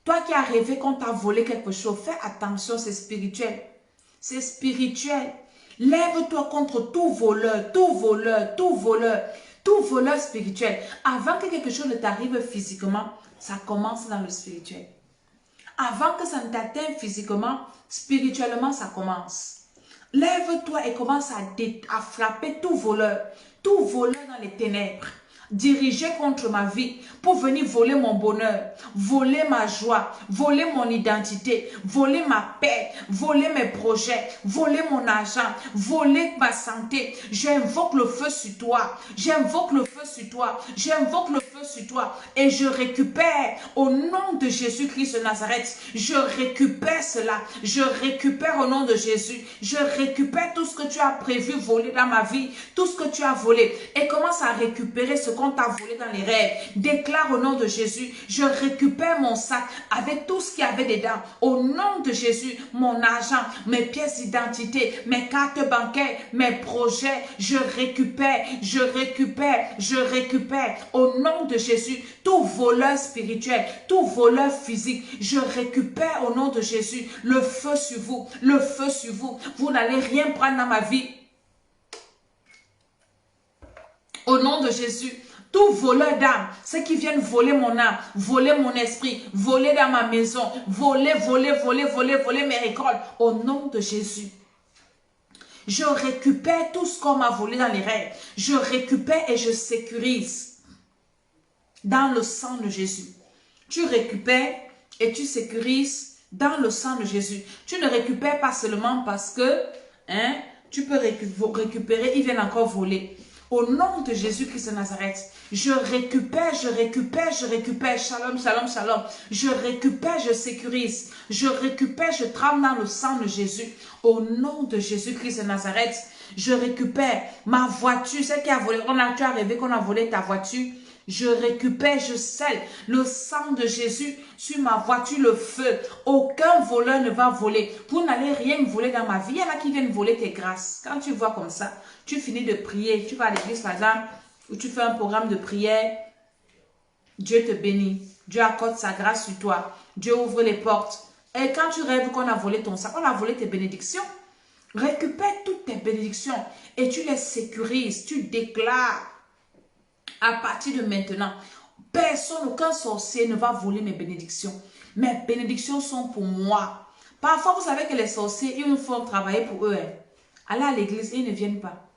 Toi qui as rêvé qu'on t'a volé quelque chose, fais attention, c'est spirituel. C'est spirituel. Lève-toi contre tout voleur, tout voleur, tout voleur, tout voleur spirituel. Avant que quelque chose ne t'arrive physiquement, ça commence dans le spirituel. Avant que ça ne t'atteigne physiquement, spirituellement, ça commence. Lève-toi et commence à frapper tout voleur dans les ténèbres, dirigé contre ma vie pour venir voler mon bonheur, voler ma joie, voler mon identité, voler ma paix, voler mes projets, voler mon argent, voler ma santé. J'invoque le feu sur toi, j'invoque le feu sur toi, j'invoque le feu sur toi et je récupère au nom de Jésus-Christ de Nazareth, je récupère cela, je récupère au nom de Jésus, je récupère tout ce que tu as prévu voler dans ma vie, tout ce que tu as volé et commence à récupérer ce qu'on t'a volé dans les rêves. Déclare au nom de Jésus, je récupère mon sac avec tout ce qu'il y avait dedans. Au nom de Jésus, mon argent, mes pièces d'identité, mes cartes bancaires, mes projets, je récupère, je récupère, je récupère. Au nom de Jésus, tout voleur spirituel, tout voleur physique, je récupère au nom de Jésus le feu sur vous, le feu sur vous. Vous n'allez rien prendre dans ma vie. Au nom de Jésus, tout voleur d'âme, ceux qui viennent voler mon âme, voler mon esprit, voler dans ma maison, voler mes récoltes, au nom de Jésus. Je récupère tout ce qu'on m'a volé dans les rêves. Je récupère et je sécurise dans le sang de Jésus. Tu récupères et tu sécurises dans le sang de Jésus. Tu ne récupères pas seulement parce que tu peux récupérer, ils viennent encore voler. Au nom de Jésus-Christ de Nazareth, je récupère, je récupère, je récupère. Shalom, shalom, shalom. Je récupère, je sécurise. Je récupère, je trempe dans le sang de Jésus. Au nom de Jésus-Christ de Nazareth, je récupère ma voiture. C'est qui a volé. Tu as rêvé qu'on a volé ta voiture. Je récupère, je scelle le sang de Jésus sur ma voiture, le feu. Aucun voleur ne va voler. Vous n'allez rien voler dans ma vie. Il y en a qui viennent voler tes grâces. Quand tu vois comme ça, tu finis de prier. Tu vas à l'église, par exemple, où tu fais un programme de prière. Dieu te bénit. Dieu accorde sa grâce sur toi. Dieu ouvre les portes. Et quand tu rêves qu'on a volé ton sang, on a volé tes bénédictions. Récupère toutes tes bénédictions et tu les sécurises. Tu déclares. À partir de maintenant, personne, aucun sorcier ne va voler mes bénédictions. Mes bénédictions sont pour moi. Parfois, vous savez que les sorciers, ils font travailler pour eux. Allez à l'église, ils ne viennent pas.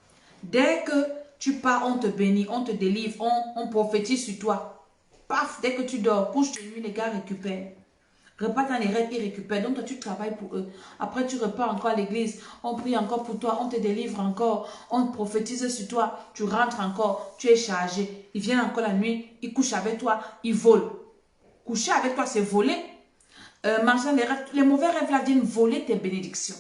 Dès que tu pars, on te bénit, on te délivre, on prophétise sur toi. Paf, dès que tu dors, couche de nuit, les gars récupèrent. Repars dans les rêves, ils récupèrent. Donc, toi, tu travailles pour eux. Après, tu repars encore à l'église. On prie encore pour toi. On te délivre encore. On te prophétise sur toi. Tu rentres encore. Tu es chargé. Ils viennent encore la nuit. Ils couchent avec toi. Ils volent. Coucher avec toi, c'est voler. Manger les rêves. Les mauvais rêves là viennent voler tes bénédictions.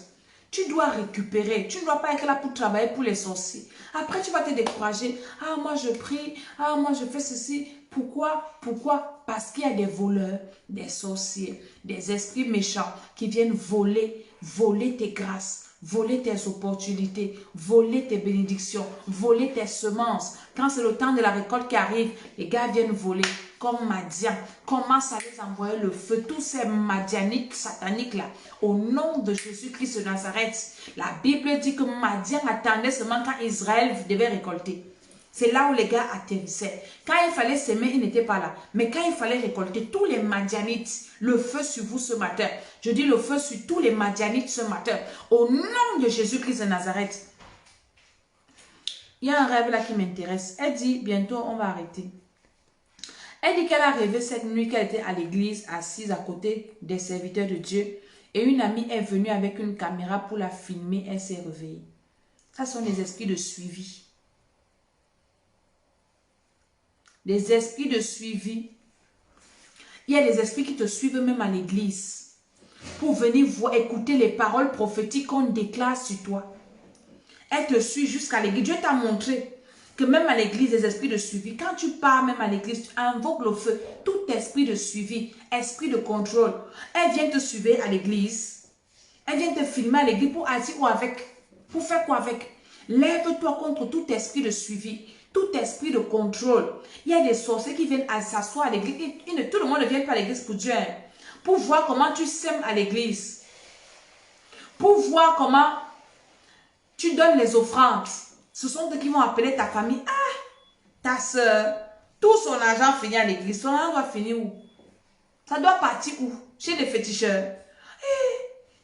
Tu dois récupérer. Tu ne dois pas être là pour travailler pour les sorciers. Après, tu vas te décourager. Ah, moi, je prie. Ah, moi, je fais ceci. Pourquoi? Pourquoi? Parce qu'il y a des voleurs, des sorciers, des esprits méchants qui viennent voler tes grâces, voler tes opportunités, voler tes bénédictions, voler tes semences. Quand c'est le temps de la récolte qui arrive, les gars viennent voler. Comme Madian, commence à les envoyer le feu, tous ces Madianites sataniques là, au nom de Jésus-Christ de Nazareth. La Bible dit que Madian attendait seulement quand Israël devait récolter. C'est là où les gars atterrissaient. Quand il fallait s'aimer, ils n'étaient pas là. Mais quand il fallait récolter, tous les Madianites, le feu sur vous ce matin. Je dis le feu sur tous les Madianites ce matin. Au nom de Jésus-Christ de Nazareth. Il y a un rêve là qui m'intéresse. Elle dit, bientôt on va arrêter. Elle dit qu'elle a rêvé cette nuit qu'elle était à l'église, assise à côté des serviteurs de Dieu. Et une amie est venue avec une caméra pour la filmer. Elle s'est réveillée. Ça sont des esprits de suivi. Des esprits de suivi. Il y a des esprits qui te suivent même à l'église. Pour venir voir, écouter les paroles prophétiques qu'on déclare sur toi. Elle te suit jusqu'à l'église. Dieu t'a montré que même à l'église, des esprits de suivi, quand tu pars même à l'église, tu invoques le feu. Tout esprit de suivi, esprit de contrôle, elle vient te suivre à l'église. Elle vient te filmer à l'église pour agir ou avec. Pour faire quoi avec? Lève-toi contre tout esprit de suivi, tout esprit de contrôle. Il y a des sorciers qui viennent s'asseoir à l'église. Tout le monde ne vient pas à l'église pour Dieu. Pour voir comment tu sèmes à l'église. Pour voir comment tu donnes les offrandes. Ce sont eux qui vont appeler ta famille. Ah, ta soeur, tout son argent finit à l'église. Son argent doit finir où? Ça doit partir où? Chez les féticheurs.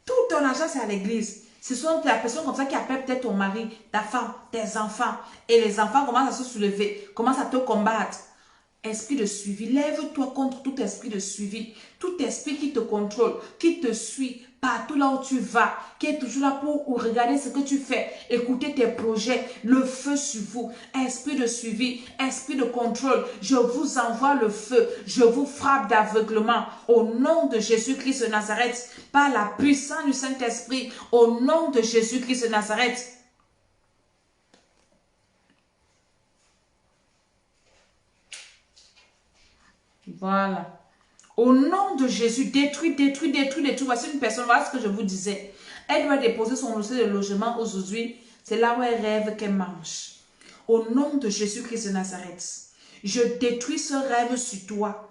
Tout ton argent, c'est à l'église. Ce sont des personnes comme ça qui appellent peut-être ton mari, ta femme, tes enfants. Et les enfants commencent à se soulever, commencent à te combattre. Esprit de suivi, lève-toi contre tout esprit de suivi. Tout esprit qui te contrôle, qui te suit partout là où tu vas, qui est toujours là pour regarder ce que tu fais, écouter tes projets, le feu sur vous. Esprit de suivi, esprit de contrôle, je vous envoie le feu, je vous frappe d'aveuglement au nom de Jésus-Christ de Nazareth, par la puissance du Saint-Esprit, au nom de Jésus-Christ de Nazareth. Voilà. Au nom de Jésus, détruis. Voici une personne, voilà ce que je vous disais. Elle doit déposer son dossier de logement aujourd'hui. C'est là où elle rêve qu'elle mange. Au nom de Jésus-Christ de Nazareth, je détruis ce rêve sur toi.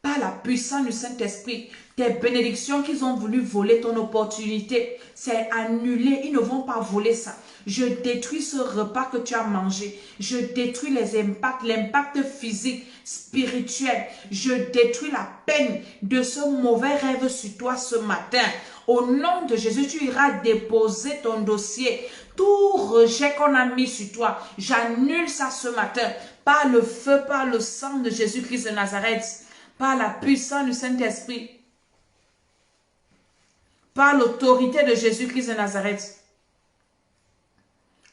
Par la puissance du Saint-Esprit, tes bénédictions qu'ils ont voulu voler, ton opportunité, c'est annulé. Ils ne vont pas voler ça. Je détruis ce repas que tu as mangé. Je détruis les impacts, l'impact physique, spirituel. Je détruis la peine de ce mauvais rêve sur toi ce matin. Au nom de Jésus, tu iras déposer ton dossier. Tout rejet qu'on a mis sur toi, j'annule ça ce matin. Par le feu, par le sang de Jésus-Christ de Nazareth. Par la puissance du Saint-Esprit, par l'autorité de Jésus-Christ de Nazareth.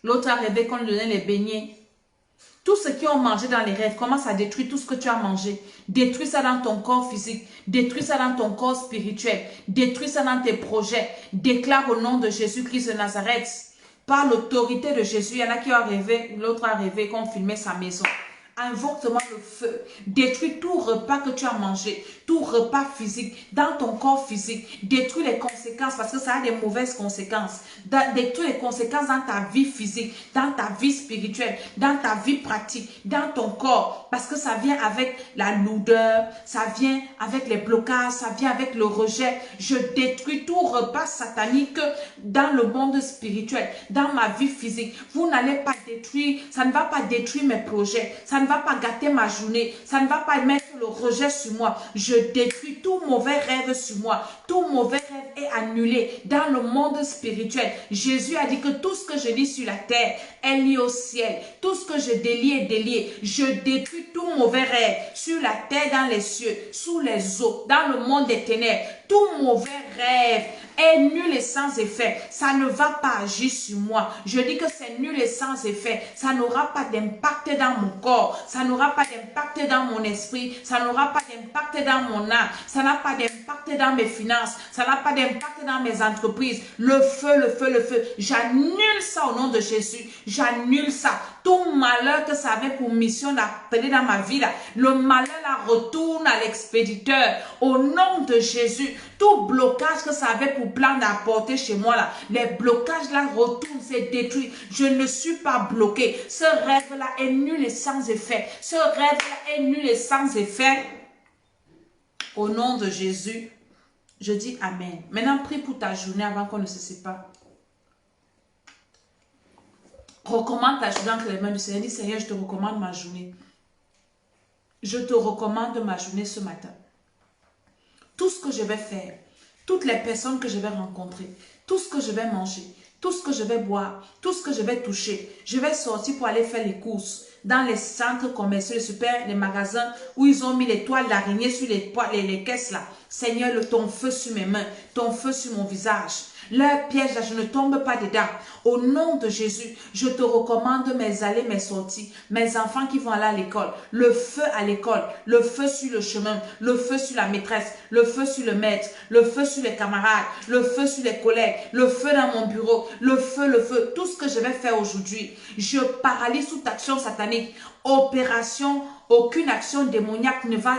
L'autre a rêvé qu'on lui donnait les beignets. Tout ce qui ont mangé dans les rêves, commence à détruire tout ce que tu as mangé. Détruis ça dans ton corps physique. Détruis ça dans ton corps spirituel. Détruis ça dans tes projets. Déclare au nom de Jésus-Christ de Nazareth. Par l'autorité de Jésus, il y en a qui ont rêvé, l'autre a rêvé qu'on filmait sa maison. Invoque seulement le feu. Détruis tout repas que tu as mangé, tout repas physique, dans ton corps physique. Détruis les conséquences parce que ça a des mauvaises conséquences. Détruis les conséquences dans ta vie physique, dans ta vie spirituelle, dans ta vie pratique, dans ton corps. Parce que ça vient avec la lourdeur, ça vient avec les blocages, ça vient avec le rejet. Je détruis tout repas satanique dans le monde spirituel, dans ma vie physique. Vous n'allez pas détruire, ça ne va pas détruire mes projets, ça ne va pas gâter ma journée, ça ne va pas mettre le rejet sur moi. Je détruis tout mauvais rêve sur moi. Tout mauvais rêve est annulé dans le monde spirituel. Jésus a dit que tout ce que je lis sur la terre est lié au ciel. Tout ce que je délie est délié. Je détruis tout mauvais rêve sur la terre, dans les cieux, sous les eaux, dans le monde des ténèbres. Tout mauvais rêve est nul et sans effet. Ça ne va pas agir sur moi. Je dis que c'est nul et sans effet. Ça n'aura pas d'impact dans mon corps. Ça n'aura pas d'impact dans mon esprit. Ça n'aura pas d'impact dans mon âme. Ça n'a pas d'impact dans mes finances. Ça n'a pas d'impact dans mes entreprises. Le feu, le feu, le feu. J'annule ça au nom de Jésus. J'annule ça. Tout malheur que ça avait pour mission d'appeler dans ma vie, là, le malheur la retourne à l'expéditeur. Au nom de Jésus, tout blocage que ça avait pour plan d'apporter chez moi, là, les blocages là retournent, c'est détruit. Je ne suis pas bloqué. Ce rêve-là est nul et sans effet. Ce rêve-là est nul et sans effet. Au nom de Jésus, je dis Amen. Maintenant, prie pour ta journée avant qu'on ne se sépare. Recommande ta journée entre les mains du Seigneur. Dis, Seigneur, je te recommande ma journée. Je te recommande ma journée ce matin. Tout ce que je vais faire, toutes les personnes que je vais rencontrer, tout ce que je vais manger, tout ce que je vais boire, tout ce que je vais toucher, je vais sortir pour aller faire les courses dans les centres commerciaux, les super, les magasins où ils ont mis les toiles d'araignée sur les caisses là. Seigneur, ton feu sur mes mains, ton feu sur mon visage. Leur piège là, je ne tombe pas dedans. Au nom de Jésus, je te recommande mes allées, mes sorties, mes enfants qui vont aller à l'école, le feu à l'école, le feu sur le chemin, le feu sur la maîtresse, le feu sur le maître, le feu sur les camarades, le feu sur les collègues, le feu dans mon bureau, le feu, tout ce que je vais faire aujourd'hui. Je paralyse toute action satanique, opération. Aucune action démoniaque ne va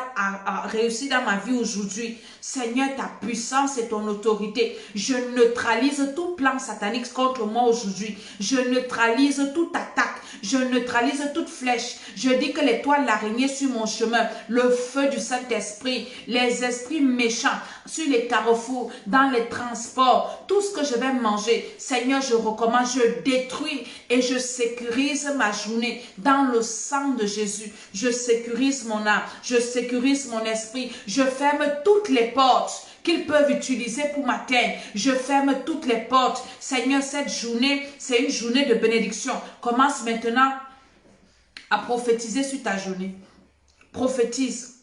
réussir dans ma vie aujourd'hui. Seigneur, ta puissance et ton autorité. Je neutralise tout plan satanique contre moi aujourd'hui. Je neutralise toute attaque. Je neutralise toute flèche. Je dis que les toiles d'araignée sur mon chemin, le feu du Saint-Esprit, les esprits méchants sur les carrefours, dans les transports, tout ce que je vais manger. Seigneur, je recommande, je détruis et je sécurise ma journée dans le sang de Jésus. Je sécurise mon âme, je sécurise mon esprit, je ferme toutes les portes qu'ils peuvent utiliser pour m'atteindre. Je ferme toutes les portes. Seigneur, cette journée, c'est une journée de bénédiction. Commence maintenant à prophétiser sur ta journée. Prophétise.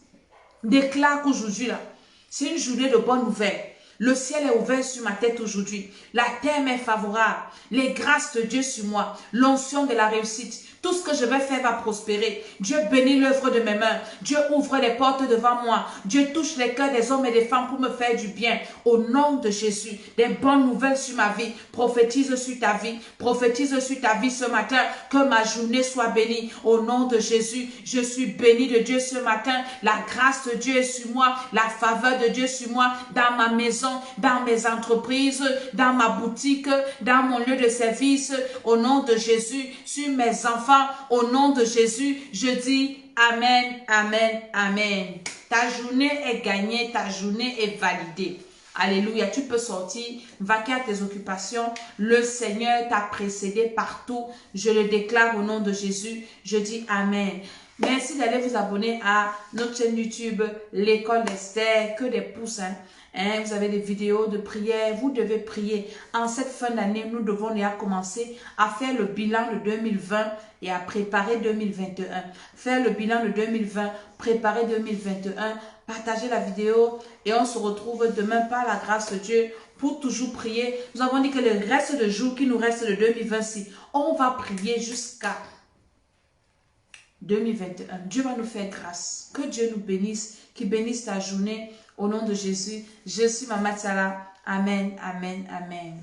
Déclare qu'aujourd'hui, là, c'est une journée de bonnes nouvelles. Le ciel est ouvert sur ma tête aujourd'hui. La terre m'est favorable. Les grâces de Dieu sur moi. L'onction de la réussite. Tout ce que je vais faire va prospérer. Dieu bénit l'œuvre de mes mains. Dieu ouvre les portes devant moi. Dieu touche les cœurs des hommes et des femmes pour me faire du bien. Au nom de Jésus, des bonnes nouvelles sur ma vie. Prophétise sur ta vie. Prophétise sur ta vie ce matin. Que ma journée soit bénie. Au nom de Jésus, je suis béni de Dieu ce matin. La grâce de Dieu est sur moi. La faveur de Dieu sur moi. Dans ma maison, dans mes entreprises, dans ma boutique, dans mon lieu de service. Au nom de Jésus, sur mes enfants. Au nom de Jésus, je dis Amen, Amen, Amen. Ta journée est gagnée, ta journée est validée. Alléluia, tu peux sortir, vaquer à tes occupations. Le Seigneur t'a précédé partout. Je le déclare au nom de Jésus. Je dis Amen. Merci d'aller vous abonner à notre chaîne YouTube, l'école d'Esther, que des pouces. Vous avez des vidéos de prière, vous devez prier. En cette fin d'année, nous devons déjà commencer à faire le bilan de 2020 et à préparer 2021. Faire le bilan de 2020, préparer 2021, partager la vidéo et on se retrouve demain par la grâce de Dieu pour toujours prier. Nous avons dit que le reste de jours qui nous reste de 2026, on va prier jusqu'à 2021. Dieu va nous faire grâce. Que Dieu nous bénisse, qu'il bénisse ta journée au nom de Jésus. Je suis Maman Tsala. Amen, amen, amen.